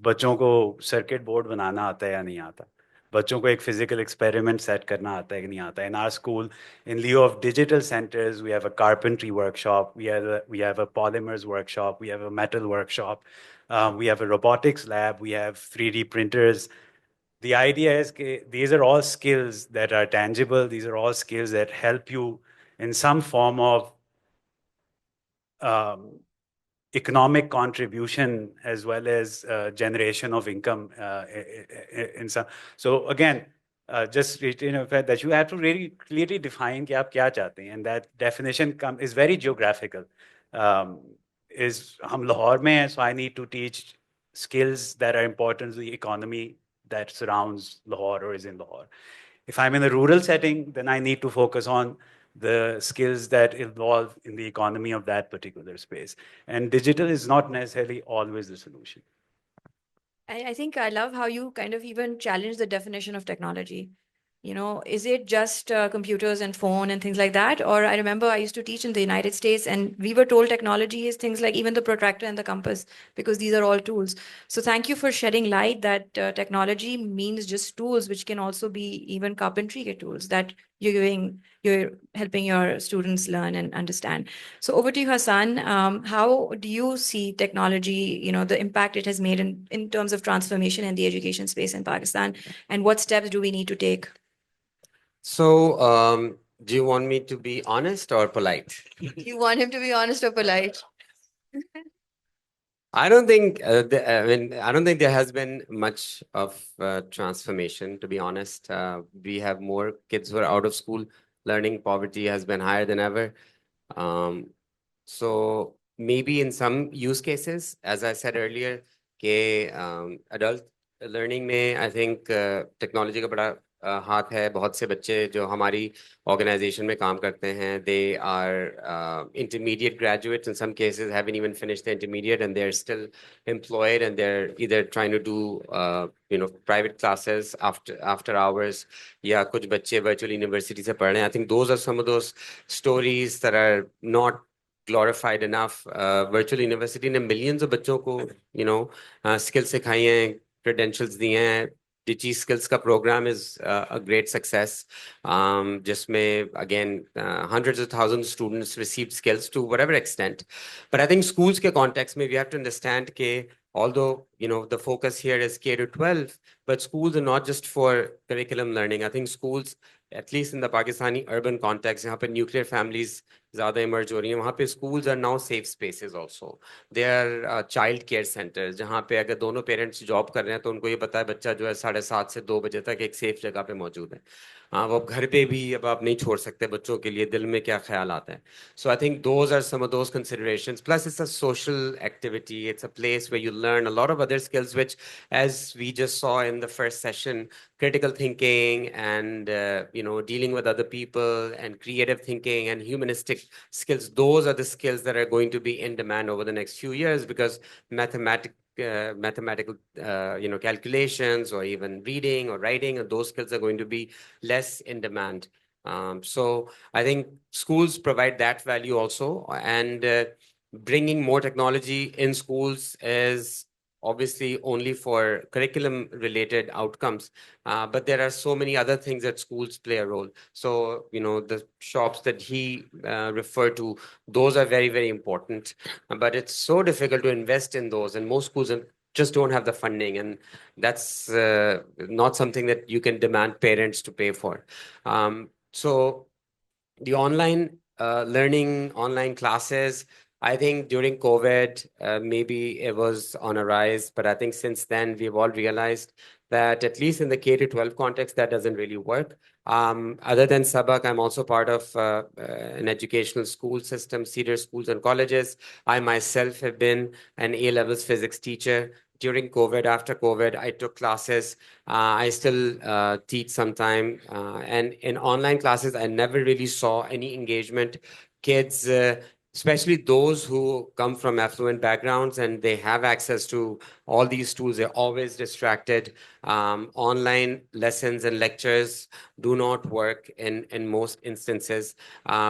बच्चों को circuit board बनाना आता है या नहीं आता. बच्चों को एक physical experiment set करना आता है कि नहीं आता. In our school, in lieu of digital centers, we have a carpentry workshop, we have a polymers workshop, we have a metal workshop, we have a robotics lab, we have 3D printers. The idea is that these are all skills that are tangible. These are all skills that help you in some form of economic contribution as well as generation of income in some. So again, just retain the fact that you have to really clearly define कि आप क्या चाहते हैं, and that definition is very geographical. Is हम लाहौर में हैं, so I need to teach skills that are important to the economy that surrounds Lahore or is in Lahore. If I'm in a rural setting, then I need to focus on the skills that involve in the economy of that particular space. And digital is not necessarily always the solution. I think I love how you kind of even challenge the definition of technology. Is it just computers and phone and things like that? Or I remember I used to teach in the United States and we were told technology is things like even the protractor and the compass, because these are all tools. So thank you for shedding light that technology means just tools, which can also be even carpentry tools that you're helping your students learn and understand. So over to you, Hassan. How do you see technology, the impact it has made in terms of transformation in the education space in Pakistan? And what steps do we need to take? So, do you want me to be honest or polite? You want him to be honest or polite? I don't think I don't think there has been much of transformation, to be honest. We have more kids who are out of school learning. Poverty has been higher than ever. So maybe in some use cases, as I said earlier, adult learning में I think technology का बड़ा हाथ है. बहुत से बच्चे जो हमारी ऑर्गेनाइजेशन में काम करते हैं, they are intermediate graduates. In some cases haven't even finished the intermediate and they're still employed, and they're either trying to do private classes after hours, या कुछ बच्चे virtual university से पढ़ रहे हैं. I think those are some of those stories that are not glorified enough. Virtual university ने millions of बच्चों को skills सिखाई हैं, credentials दिए हैं. Digi skills का program is a great success. जिसमें again hundreds of thousands of students received skills to whatever extent. But I think schools के context में we have to understand कि although the focus here is K to 12, but schools are not just for curriculum learning. I think schools, at least in the Pakistani urban context, यहाँ पे nuclear families ज़्यादा emerge हो रही हैं, वहाँ पे schools are now safe spaces also. They are child care centers, जहाँ पे अगर दोनों parents job कर रहे हैं तो उनको ये पता है बच्चा जो है 7:30 से 2 बजे तक एक safe जगह पे मौजूद है. वो घर पे भी अब आप नहीं छोड़ सकते बच्चों के लिए, दिल में क्या ख्याल आता है. So I think those are some of those considerations. Plus, it's a social activity. It's a place where you learn a lot of other skills, which, as we just saw in the first session, critical thinking and dealing with other people and creative thinking and humanistic skills. Those are the skills that are going to be in demand over the next few years, because mathematical calculations or even reading or writing, and those skills are going to be less in demand. So I think schools provide that value also, and bringing more technology in schools is obviously only for curriculum related outcomes, but there are so many other things that schools play a role. So the shops that he referred to, those are very, very important, but it's so difficult to invest in those, and most schools just don't have the funding, and that's not something that you can demand parents to pay for. So the online learning, online classes, I think during COVID, maybe it was on a rise, but I think since then we've all realized that at least in the K to 12 context, that doesn't really work. Other than Sabak, I'm also part of an educational school system, Cedar Schools and Colleges. I myself have been an A-levels physics teacher. During COVID, after COVID, I took classes. I still teach sometime. And in online classes, I never really saw any engagement. Kids, especially those who come from affluent backgrounds and they have access to all these tools, they're always distracted. Online lessons and lectures do not work in most instances.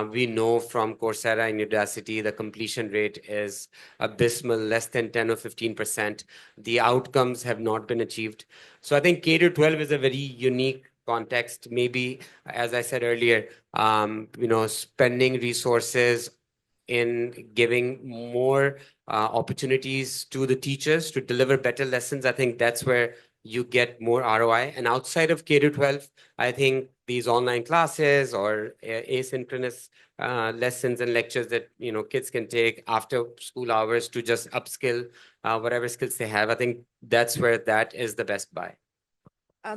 We know from Coursera and Udacity, the completion rate is abysmal, less than 10 or 15%. The outcomes have not been achieved. So I think K to 12 is a very unique context. Maybe, as I said earlier, spending resources in giving more opportunities to the teachers to deliver better lessons. I think that's where you get more ROI. And outside of K to 12, I think these online classes or asynchronous lessons and lectures that kids can take after school hours to just upskill whatever skills they have, I think that's where that is the best buy.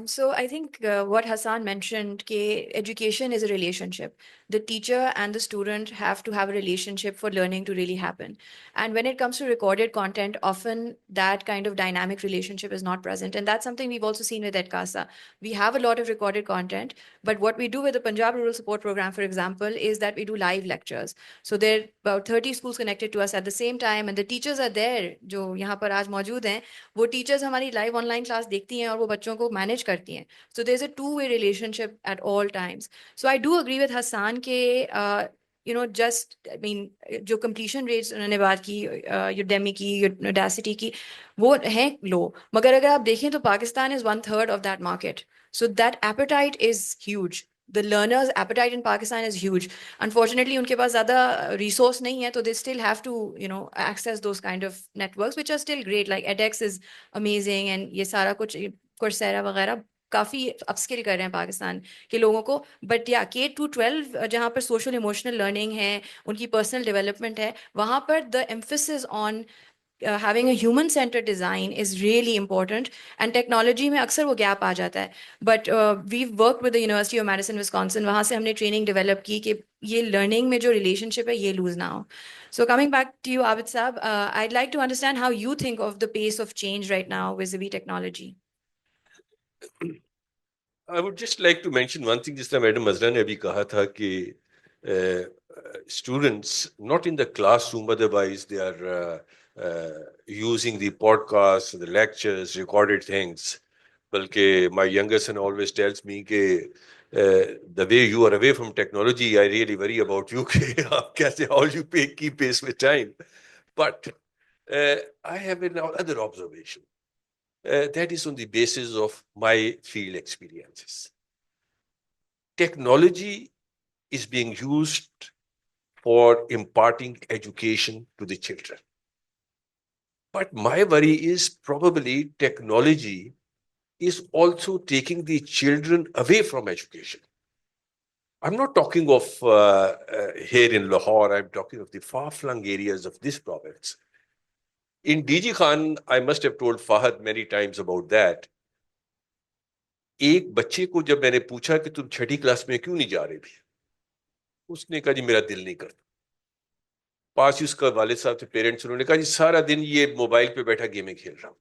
So I think what Hassan mentioned, education is a relationship. The teacher and the student have to have a relationship for learning to really happen. And when it comes to recorded content, often that kind of dynamic relationship is not present. And that's something we've also seen with Edkasa. We have a lot of recorded content, but what we do with the Punjab Rural Support Programme, for example, is that we do live lectures. So there are about 30 schools connected to us at the same time, and the teachers are there, जो यहाँ पर आज मौजूद हैं, वो teachers हमारी live online class देखती हैं और वो बच्चों को manage करती हैं. So there's a two-way relationship at all times. So I do agree with Hassan के जो completion rates उन्होंने बात की Udemy की, Udacity की, वो हैं low. मगर अगर आप देखें तो Pakistan is 1/3 of that market. So that appetite is huge. The learners' appetite in Pakistan is huge. Unfortunately, उनके पास ज़्यादा resource नहीं है, so they still have to, access those kind of networks, which are still great. Like edX is amazing, and ये सारा कुछ Coursera वगैरह काफ़ी upskill कर रहे हैं पाकिस्तान के लोगों को. बट या K-12 जहाँ पर सोशल इमोशनल लर्निंग है, उनकी पर्सनल डेवलपमेंट है, वहाँ पर the emphasis on having a human-centered design is really important, and technology में अक्सर वो gap आ जाता है. But we've worked with the University of Madison, Wisconsin. वहाँ से हमने training develop की कि ये learning में जो relationship है ये lose ना हो. So coming back to you, Abid Saab, I'd like to understand how you think of the pace of change right now vis-a-vis technology. I would just like to mention one thing. जिस तरह madam अजरा ने अभी कहा था कि students not in the classroom, otherwise they are using the podcasts, the lectures, recorded things. Balki my younger son always tells me कि the way you are away from technology, I really worry about you. How you keep pace with time. But I have another observation. That is on the basis of my field experiences. Technology is being used for imparting education to the children. But my worry is probably technology is also taking the children away from education. I'm not talking of here in Lahore, I'm talking of the far-flung areas of this province. In DG Khan, I must have told Fahad many times about that. एक बच्चे को जब मैंने पूछा कि तुम छठी class में क्यों नहीं जा रहे भी, उसने कहा जी मेरा दिल नहीं करता. पास ही उसका वालिद साहब थे, पेरेंट्स, उन्होंने कहा जी सारा दिन ये मोबाइल पे बैठा गेमें खेल रहा हूं.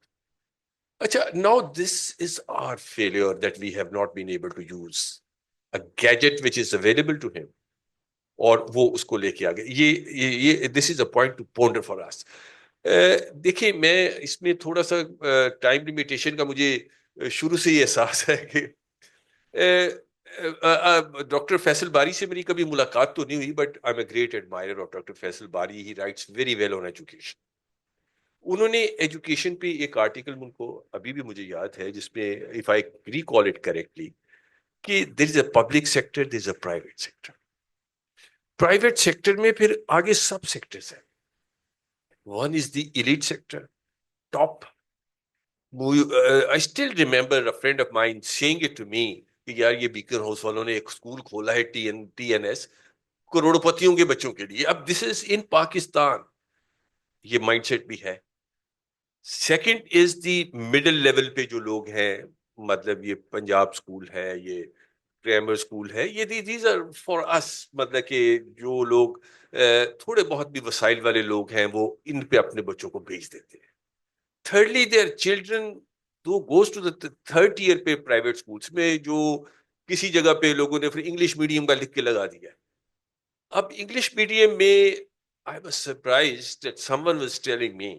अच्छा, now this is our failure that we have not been able to use a gadget which is available to him और वो उसको लेके आ गए. ये this is a point to ponder for us. देखिए, मैं इसमें थोड़ा सा टाइम लिमिटेशन का मुझे शुरू से ही एहसास है कि डॉक्टर फैसल बारी से मेरी कभी मुलाकात तो नहीं हुई, but I am a great admirer of doctor Faisal Bari. He writes very well on education. उन्होंने एजुकेशन पे एक आर्टिकल उनको अभी भी मुझे याद है जिसमें, if I recall it correctly, कि there is a public sector, there is a private sector. Private sector में फिर आगे सब सेक्टर्स हैं. One is the elite sector, top. I still remember a friend of mine saying it to me कि यार ये beacon house वालों ने एक स्कूल खोला है TNS करोड़पतियों के बच्चों के लिए. अब दिस इज इन पाकिस्तान. ये माइंडसेट भी है. Second is the middle level पे जो लोग हैं, मतलब ये पंजाब स्कूल है, ये ग्रामर स्कूल है, ये दीज आर फॉर अस. मतलब कि जो लोग थोड़े बहुत भी वसाइल वाले लोग हैं वो इन पे अपने बच्चों को भेज देते हैं. Thirdly their children though goes to the third year पे प्राइवेट स्कूल्स में, जो किसी जगह पे लोगों ने फिर इंग्लिश मीडियम का लिख के लगा दिया. अब इंग्लिश मीडियम में I was surprised that someone was telling me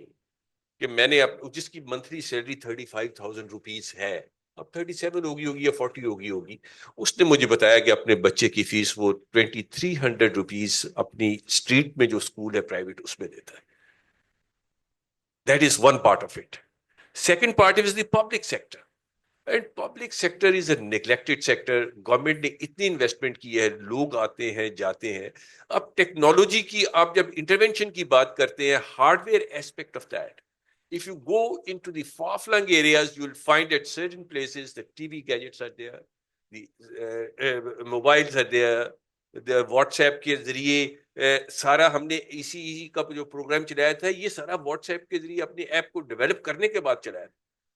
कि मैंने जिसकी मंथली सैलरी 35,000 रुपीज है, अब 37 होगी या 40 होगी, उसने मुझे बताया कि अपने बच्चे की फीस वो 2300 रुपीज अपनी स्ट्रीट में जो स्कूल है प्राइवेट उसमें देता है. That is one part of it. Second part is the public sector. And public sector is a neglected sector. Government ने इतनी इन्वेस्टमेंट की है, लोग आते हैं जाते हैं. अब टेक्नोलॉजी की आप जब इंटरवेंशन की बात करते हैं, hardware aspect of that, if you go into the far-flung areas, you will find at certain places the TV gadgets are there, the mobiles are there, the WhatsApp के जरिए सारा हमने इसी का जो प्रोग्राम चलाया था, ये सारा WhatsApp के जरिए अपने ऐप को डेवलप करने के बाद चलाया.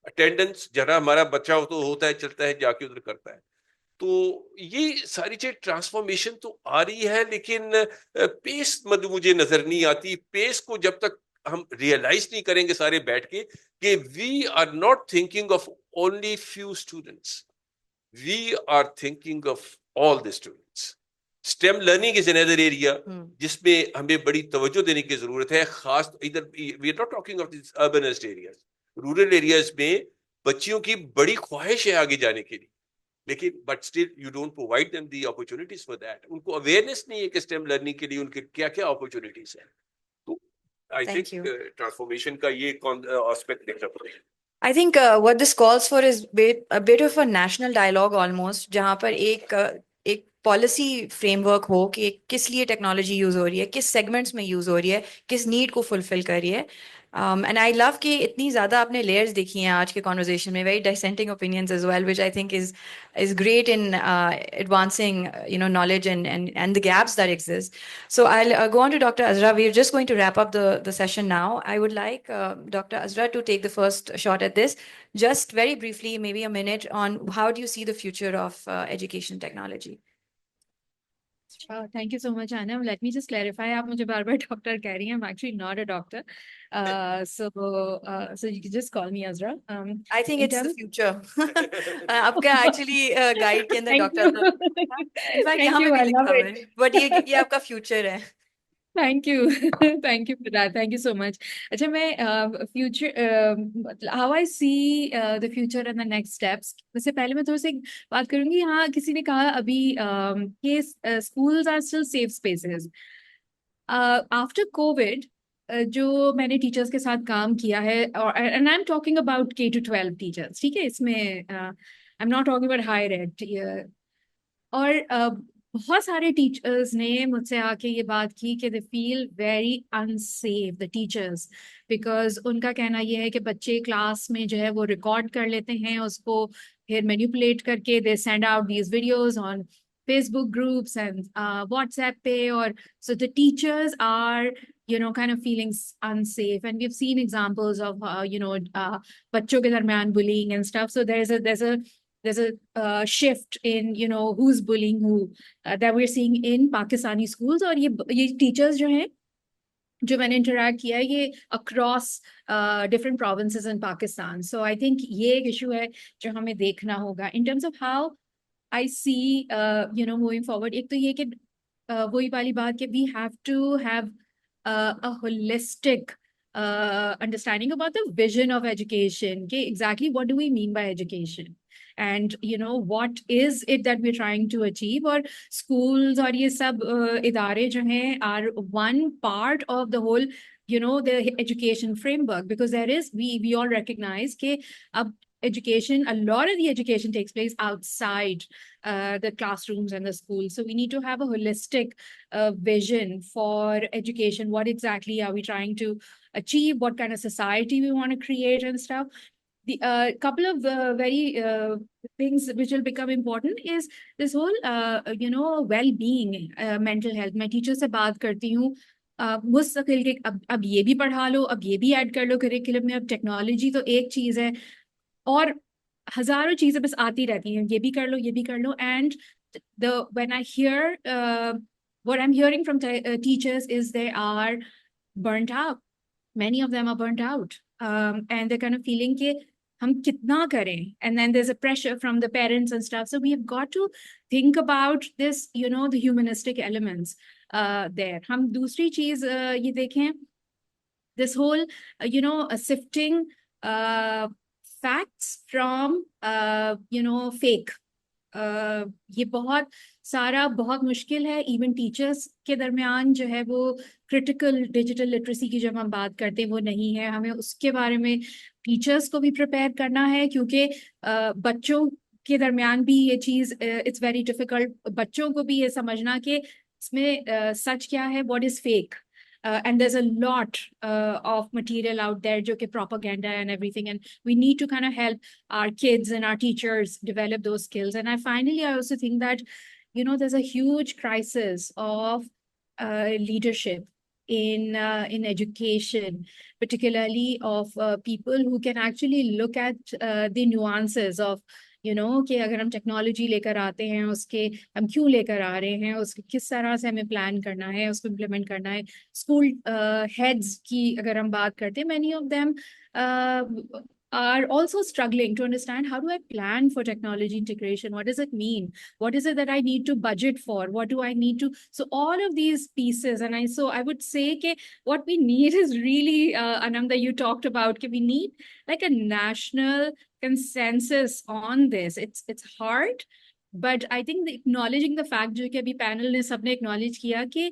अटेंडेंस जरा हमारा बच्चा हो तो होता है, चलता है, जाके उधर करता है. तो ये सारी चीज ट्रांसफॉर्मेशन तो आ रही है, लेकिन पेस मुझे नजर नहीं आती. पेस को जब तक हम रियलाइज नहीं करेंगे सारे बैठ के कि we are not thinking of only few students, we are thinking of all the students. STEM learning is another area जिसमें हमें बड़ी तवज्जो देने की जरूरत है. खास इधर we are not talking of this urbanised areas. Rural areas में बच्चियों की बड़ी ख्वाहिश है आगे जाने के लिए, लेकिन but still you don't provide them the opportunities for that. उनको अवेयरनेस नहीं है कि स्टेम लर्निंग के लिए उनके क्या क्या अपॉर्चुनिटीज हैं. तो आई Thank थिंक you. ट्रांसफॉर्मेशन का ये एस्पेक्ट देखना पड़ेगा. I think what this calls for is a bit of a national dialogue almost, जहाँ पर एक पॉलिसी फ्रेमवर्क हो कि किस लिए टेक्नोलॉजी यूज हो रही है, किस सेगमेंट्स में यूज हो रही है, किस नीड को फुलफिल कर रही है. एंड आई लव कि इतनी ज़्यादा आपने लेयर्स देखी हैं आज के कॉन्वर्जेशन में, very dissenting opinions as well, which I think is great in advancing knowledge and the gaps that exist. So I'll go on to Dr. Azra. We're just going to wrap up the session now. I would like Dr. Azra to take the first shot at this. Just very briefly, maybe a minute, on how do you see the future of education technology? Thank you so much, Annam. Let me just clarify. आप मुझे बार-बार doctor कह रही हैं. I'm actually not a doctor. So you can just call me Azra. I think In it's the terms, future. आपका actually guide के अंदर thank doctor you. In fact Thank यहाँ you. पे भी I love लिखा हुआ it. है. But ये आपका future है. Thank you. Thank you for that. Thank you so much. अच्छा मैं future how I see the future and the next steps. उससे पहले मैं थोड़ी सी बात करूंगी. हाँ, किसी ने कहा अभी कि schools are still safe spaces. After COVID, जो मैंने टीचर्स के साथ काम किया है और and I am talking about K-12 teachers, ठीक है, इसमें I am not talking about higher ed. और बहुत सारे टीचर्स ने मुझसे आके ये बात की कि they feel very unsafe, the teachers, because उनका कहना ये है कि बच्चे क्लास में जो है वो रिकॉर्ड कर लेते हैं, उसको फिर मैनिपुलेट करके they send out these videos on Facebook groups and WhatsApp पे, और so the teachers are kind of feeling unsafe, and we've seen examples of बच्चों के दरमियान bullying and stuff. So there's a shift in who's bullying who that we're seeing in Pakistani schools. और ये teachers जो हैं जो मैंने interact किया है ये across different provinces in Pakistan. So I think ये एक issue है जो हमें देखना होगा in terms of how I see moving forward. एक तो ये कि वही वाली बात कि we have to have a holistic understanding about the vision of education. Okay, exactly what do we mean by education? And what is it that we're trying to achieve? और schools और ये सब इदारे जो हैं are one part of the whole the education framework, because there is we all recognize कि अब education, a lot of the education takes place outside the classrooms and the schools. So we need to have a holistic vision for education. What exactly are we trying to achieve? What kind of society we want to create and stuff. The couple of very things which will become important is this whole well-being, mental health. मैं teacher से बात करती हूँ मुस्तकिल के अब ये भी पढ़ा लो, अब ये भी ऐड कर लो करिकुलम में. अब टेक्नोलॉजी तो एक चीज है और हजारों चीजें बस आती रहती हैं, ये भी कर लो, ये भी कर लो. And when I hear what I'm hearing from teachers is they are burnt out. Many of them are burnt out, and they're kind of feeling कि हम कितना करें, and then there's a pressure from the parents and stuff. So we have got to think about this, the humanistic elements there. हम दूसरी चीज ये देखें, this whole sifting facts from fake. ये बहुत मुश्किल है. इवन टीचर्स के दरमियान जो है वो क्रिटिकल डिजिटल लिटरेसी की जब हम बात करते हैं वो नहीं है. हमें उसके बारे में टीचर्स को भी प्रिपेयर करना है, क्योंकि बच्चों के दरमियान भी ये चीज इट्स वेरी डिफिकल्ट. बच्चों को भी ये समझना कि इसमें सच क्या है, what is fake. And there's a lot of material out there, jo ke propaganda and everything, and we need to kind of help our kids and our teachers develop those skills. And I also think that there's a huge crisis of leadership in education, particularly of people who can actually look at the nuances of कि अगर हम technology लेकर आते हैं उसके हम क्यों लेकर आ रहे हैं, उसके किस तरह से हमें प्लान करना है, उसको इम्प्लीमेंट करना है. स्कूल हेड्स की अगर हम बात करते हैं, many of them are also struggling to understand, how do I plan for technology integration? What does it mean? What is it that I need to budget for? What do I need to? So all of these pieces, and I would say that what we need is really, Anam, that you talked about, that we need like a national consensus on this. It's hard, but I think acknowledging the fact जो कि अभी panel ने सबने acknowledge किया कि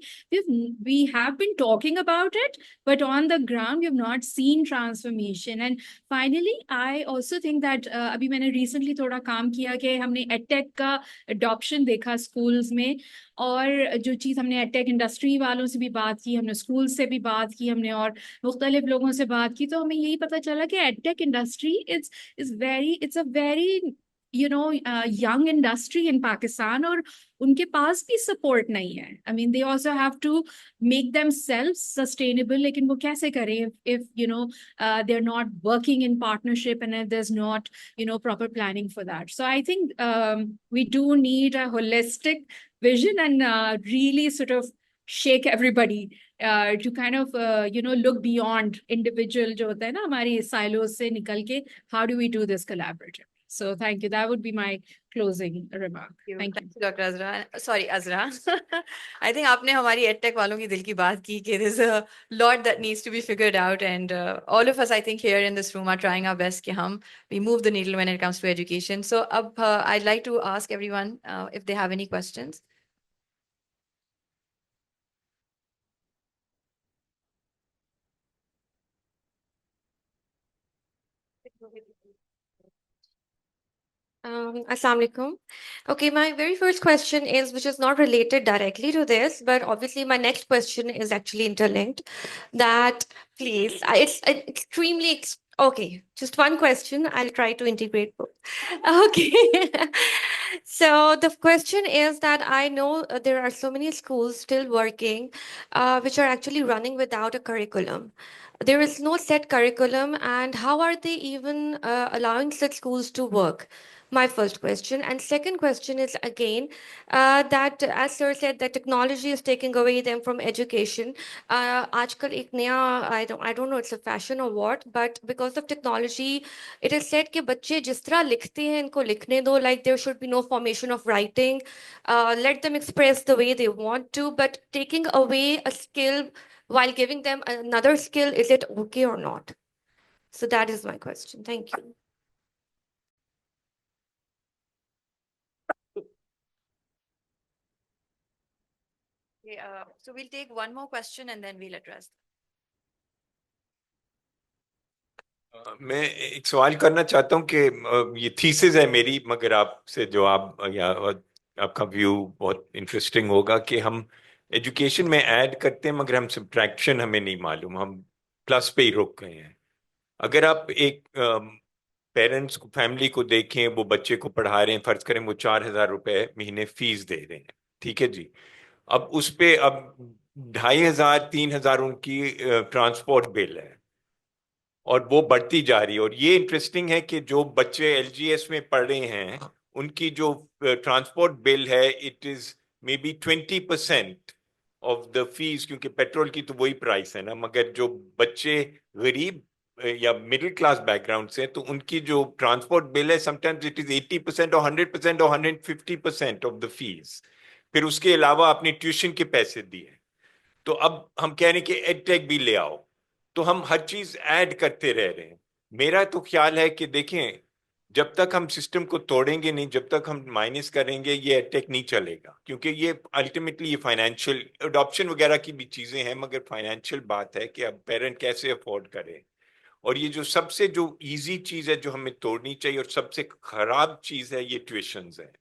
we have been talking about it, but on the ground we have not seen transformation. And finally, I also think that अभी मैंने recently थोड़ा काम किया कि हमने EdTech का adoption देखा schools में, और जो चीज़ हमने EdTech इंडस्ट्री वालों से भी बात की, हमने स्कूल से भी बात की, हमने और मुख्तलिफ लोगों से बात की, तो हमें यही पता चला कि EdTech industry it's a very young industry in Pakistan, और उनके पास भी support नहीं है. I mean, they also have to make themselves sustainable. लेकिन वो कैसे करें if they're not working in partnership and if there's not proper planning for that. So I think we do need a holistic vision and really sort of shake everybody to kind of look beyond individual जो होता है ना हमारी silos से निकल के, how do we do this collaborative? So thank you. That would be my closing remark. Thank you. Dr. Azra. Sorry, Azra. I think आपने हमारी EdTech वालों की दिल की बात की कि there's a lot that needs to be figured out, and all of us, I think, here in this room are trying our best कि we move the needle when it comes to education. So I'd like to ask everyone if they have any questions. Assalamu alaikum. Okay, my very first question is, which is not related directly to this, but obviously my next question is actually interlinked. That, please, it's extremely, okay, just one question. I'll try to integrate both. Okay. So the question is that I know there are so many schools still working, which are actually running without a curriculum. There is no set curriculum, and how are they even allowing such schools to work? My first question. And second question is again that, as sir said, that technology is taking away them from education. आजकल एक नया, I don't know it's a fashion or what, but because of technology, it is said कि बच्चे जिस तरह लिखते हैं इनको लिखने दो, like there should be no formation of writing. Let them express the way they want to, but taking away a skill while giving them another skill, is it okay or not? So that is my question. Thank you. Okay, so we'll take one more question and then we'll address. मैं एक सवाल करना चाहता हूँ कि ये thesis है मेरी, मगर आपसे जो आपका व्यू बहुत इंटरेस्टिंग होगा कि हम एजुकेशन में ऐड करते हैं मगर हम सब्ट्रैक्शन हमें नहीं मालूम, हम प्लस पे ही रुक गए हैं. अगर आप एक पेरेंट्स को, फैमिली को देखें, वो बच्चे को पढ़ा रहे हैं, फर्ज करें वो 4,000 रुपए महीने फीस दे रहे हैं, ठीक है जी. अब उस पे अब 2,500 3,000 उनकी ट्रांसपोर्ट बिल है और वो बढ़ती जा रही है. और ये इंटरेस्टिंग है कि जो बच्चे एलजीएस में पढ़ रहे हैं उनकी जो ट्रांसपोर्ट बिल है, it is may be 20% of the fees, क्योंकि पेट्रोल की तो वही प्राइस है ना. मगर जो बच्चे गरीब या मिडिल क्लास बैकग्राउंड से, तो उनकी जो ट्रांसपोर्ट बिल है समटाइम्स इट इज 80% और 100% और 150% ऑफ द फीस. फिर उसके अलावा आपने ट्यूशन के पैसे दिए. तो अब हम कह रहे हैं कि एडटेक भी ले आओ, तो हम हर चीज ऐड करते रह रहे हैं. मेरा तो ख्याल है कि देखें, जब तक हम सिस्टम को तोड़ेंगे नहीं, जब तक हम माइनस करेंगे, ये एडटेक नहीं चलेगा. क्योंकि ये अल्टीमेटली ये फाइनेंशियल अडॉप्शन वगैरह की भी चीजें हैं, मगर फाइनेंशियल बात है कि अब पेरेंट कैसे अफोर्ड करे. और ये जो सबसे जो इजी चीज है जो हमें तोड़नी चाहिए और सबसे खराब चीज है, ये ट्यूशंस है.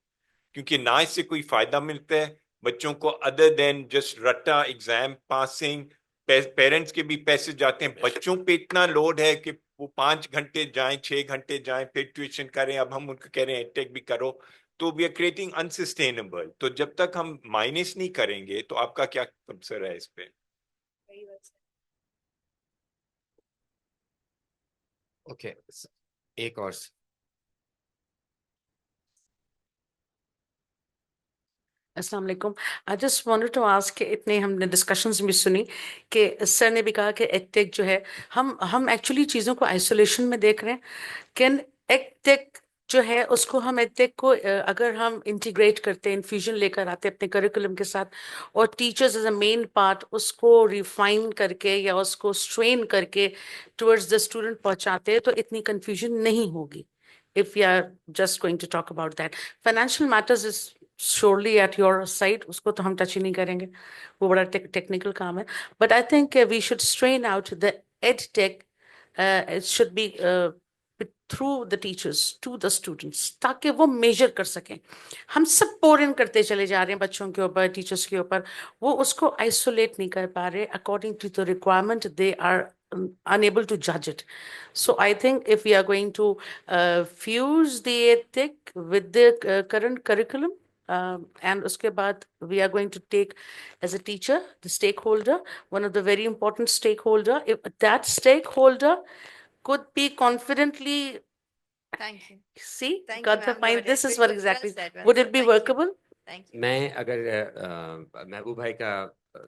क्योंकि ना इससे कोई फायदा मिलता है बच्चों को, अदर देन जस्ट रट्टा एग्जाम पासिंग. पेरेंट्स के भी पैसे जाते हैं, बच्चों पे इतना लोड है कि वो 5 घंटे जाएं, 6 घंटे जाएं, फिर ट्यूशन करें. अब हम उनको कह रहे हैं टेक भी करो, तो वी आर क्रिएटिंग अनसस्टेनेबल. तो जब तक हम माइनस नहीं करेंगे, तो आपका क्या तबसरा है इस पे? ओके, एक और. अस्सलाम वालेकुम. I just wanted to ask कि इतने हमने डिस्कशंस में सुनी कि सर ने भी कहा कि एडटेक जो है, हम एक्चुअली चीज़ों को आइसोलेशन में देख रहे हैं. कैन एडटेक जो है उसको हम एडटेक को अगर हम इंटीग्रेट करते हैं, इन्फ्यूजन लेकर आते हैं अपने करिकुलम के साथ, और teachers as a main part उसको रिफाइन करके या उसको स्ट्रेन करके टुवर्ड्स द स्टूडेंट पहुंचाते हैं, तो इतनी कन्फ्यूजन नहीं होगी. If we are just going to talk about that, financial matters is surely at your side, उसको तो हम टच ही नहीं करेंगे, वो बड़ा टेक्निकल काम है. But I think we should strain out the EdTech. It should be through the teachers to the students, ताकि वो मेजर कर सकें. हम सब पोर इन करते चले जा रहे हैं बच्चों के ऊपर, टीचर्स के ऊपर, वो उसको आइसोलेट नहीं कर पा रहे. According to the requirement they are unable to judge it. So I think if we are going to fuse the EdTech with the current curriculum, and uske baad we are going to take as a teacher, the stakeholder, one of the very important stakeholder, if that stakeholder could be confidently, Thank you. see, Thank got you, the ma'am. point. Got This it. is what Well exactly, said, well would said. it be Thank you. workable? Thank you. मैं अगर महबूब भाई का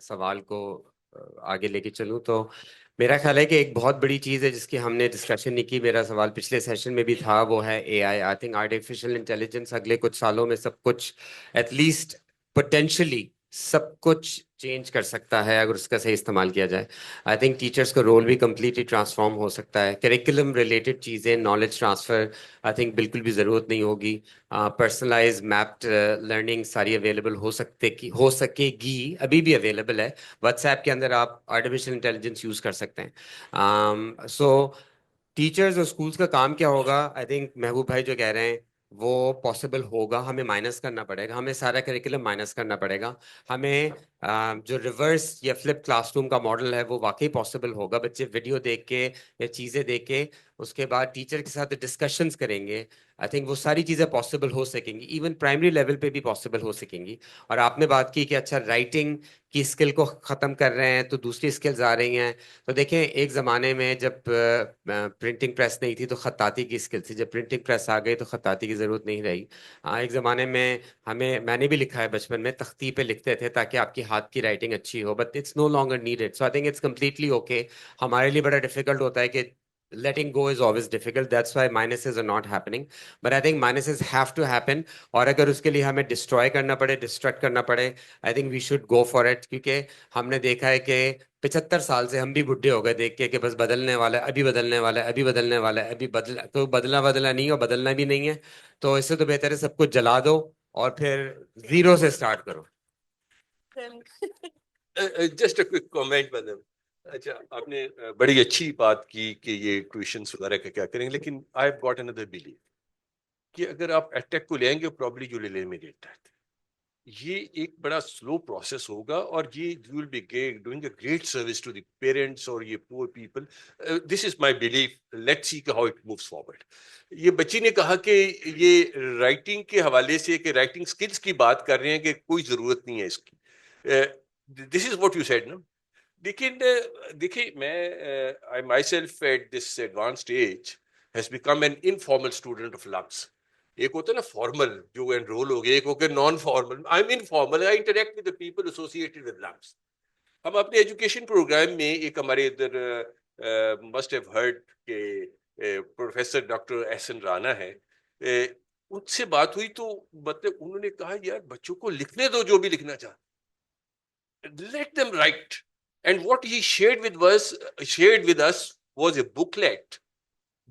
सवाल को आगे लेके चलूं तो मेरा ख्याल है कि एक बहुत बड़ी चीज़ है जिसकी हमने डिस्कशन नहीं की, मेरा सवाल पिछले सेशन में भी था, वो है AI. I think artificial intelligence अगले कुछ सालों में सब कुछ एटलीस्ट पोटेंशियली सब कुछ चेंज कर सकता है अगर उसका सही इस्तेमाल किया जाए। आई थिंक टीचर्स का रोल भी कम्प्लीटली ट्रांसफॉर्म हो सकता है। करिकुलम रिलेटेड चीज़ें, नॉलेज ट्रांसफ़र आई थिंक बिल्कुल भी ज़रूरत नहीं होगी। पर्सनलाइज मैप्ड लर्निंग सारी अवेलेबल हो सकेगी, अभी भी अवेलेबल है। व्हाट्सएप के अंदर आप आर्टिफिशियल इंटेलिजेंस यूज़ कर सकते हैं। सो टीचर्स और स्कूल्स का काम क्या होगा? आई थिंक महबूब भाई जो कह रहे हैं वो पॉसिबल होगा। हमें माइनस करना पड़ेगा, हमें सारा करिकुलम माइनस करना पड़ेगा। हमें जो रिवर्स या फ्लिप क्लासरूम का मॉडल है वो वाकई पॉसिबल होगा। बच्चे वीडियो देख के या चीज़ें देख के उसके बाद टीचर के साथ डिस्कशंस करेंगे। आई थिंक वो सारी चीज़ें पॉसिबल हो सकेंगी, इवन प्राइमरी लेवल पे भी पॉसिबल हो सकेंगी। और आपने बात की कि अच्छा राइटिंग की स्किल को ख़त्म कर रहे हैं तो दूसरी स्किल्स आ रही हैं। तो देखें, एक ज़माने में जब प्रिंटिंग प्रेस नहीं थी तो ख़त्ताती की स्किल थी, जब प्रिंटिंग प्रेस आ गई तो ख़त्ताती की ज़रूरत नहीं रही। एक ज़माने में मैंने भी लिखा है बचपन में, तख्ती पे लिखते थे ताकि आपकी हाथ की राइटिंग अच्छी हो, but it's no longer needed. So I think it's completely okay. हमारे लिए बड़ा डिफिकल्ट होता है कि letting go is always difficult. That's why minuses are not happening. But I think minuses have to happen. और अगर उसके लिए हमें destroy करना पड़े, destruct करना पड़े, I think we should go for it. क्योंकि हमने देखा है कि 75 साल से हम भी बुढ़े हो गए देख के कि बस बदलने वाला है, अभी बदलने वाला है, अभी बदलने वाला है, अभी बदला नहीं और बदलना भी नहीं है। तो इससे तो बेहतर है सब कुछ जला दो और फिर जीरो से स्टार्ट करो। Just a quick comment, madam. अच्छा, आपने बड़ी अच्छी बात की कि ये ट्यूशंस वगैरह का क्या करेंगे, लेकिन I have got another believe कि अगर आप एडटेक को लेंगे probably you will eliminate that. ये एक बड़ा स्लो प्रोसेस होगा और ये you will be doing a great service to the parents और ये poor people. This is my belief. Let's see how it moves forward. ये बच्ची ने कहा कि ये राइटिंग के हवाले से कि राइटिंग स्किल्स की बात कर रहे हैं कि कोई जरूरत नहीं है इसकी। This is what you said ना। लेकिन देखिए, मैं I myself at this advanced age has become an informal student of LUMS. एक होता है ना फॉर्मल जो एनरोल हो गया, एक होकर non formal. I am informal, I interact with the people associated with lux. हम अपने एजुकेशन प्रोग्राम में एक हमारे इधर मस्ट हैव हर्ड के प्रोफेसर डॉक्टर एहसन राना है, उनसे बात हुई तो मतलब उन्होंने कहा यार बच्चों को लिखने दो जो भी लिखना चाहते, let them write. And what he shared with us was a booklet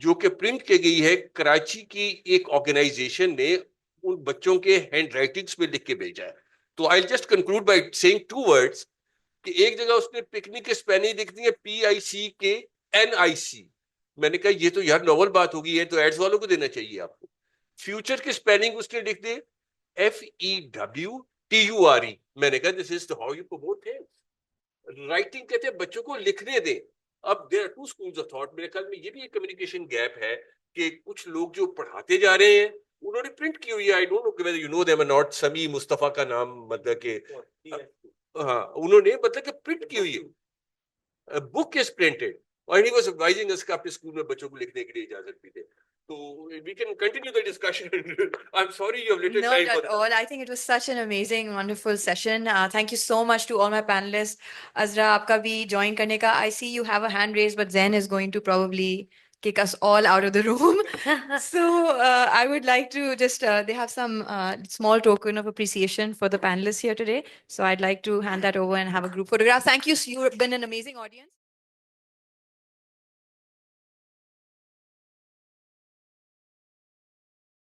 जो कि प्रिंट की गई है। कराची की एक ऑर्गेनाइजेशन ने उन बच्चों के हैंड राइटिंग्स में लिख के भेजा है। तो I just conclude by saying two words कि एक जगह उसने पिकनिक के स्पेलिंग लिख दी है PICKNIC। मैंने कहा ये तो यार नॉवल बात होगी, है तो एड्स वालों को देना चाहिए आपको। फ्यूचर की स्पेलिंग उसने लिख दी FEWTURE। मैंने कहा this is how you promote things. Writing कहते हैं बच्चों को लिखने दें। अब there are two schools of thought. मेरे ख्याल में ये भी एक कम्युनिकेशन गैप है कि कुछ लोग जो पढ़ाते जा रहे हैं उन्होंने प्रिंट की हुई है। I don't know whether you know them और नॉट। समी मुस्तफा का नाम मतलब के, हाँ, उन्होंने मतलब कि प्रिंट की हुई है, बुक इज प्रिंटेड। और ही वाज एडवाइजिंग अस कि अपने स्कूल में बच्चों को लिखने के लिए इजाजत भी दे। So we can continue the discussion. I'm sorry you have little Not time for at that. all. I think it was such an amazing, wonderful session. Thank you so much to all my panelists. Azra, आपका भी join करने का. I see you have a hand raised, but Zen is going to probably kick us all out of the room. So I would like to just, they have some small token of appreciation for the panelists here today. So I'd like to hand that over and have a group photograph. Thank you. You've been an amazing audience.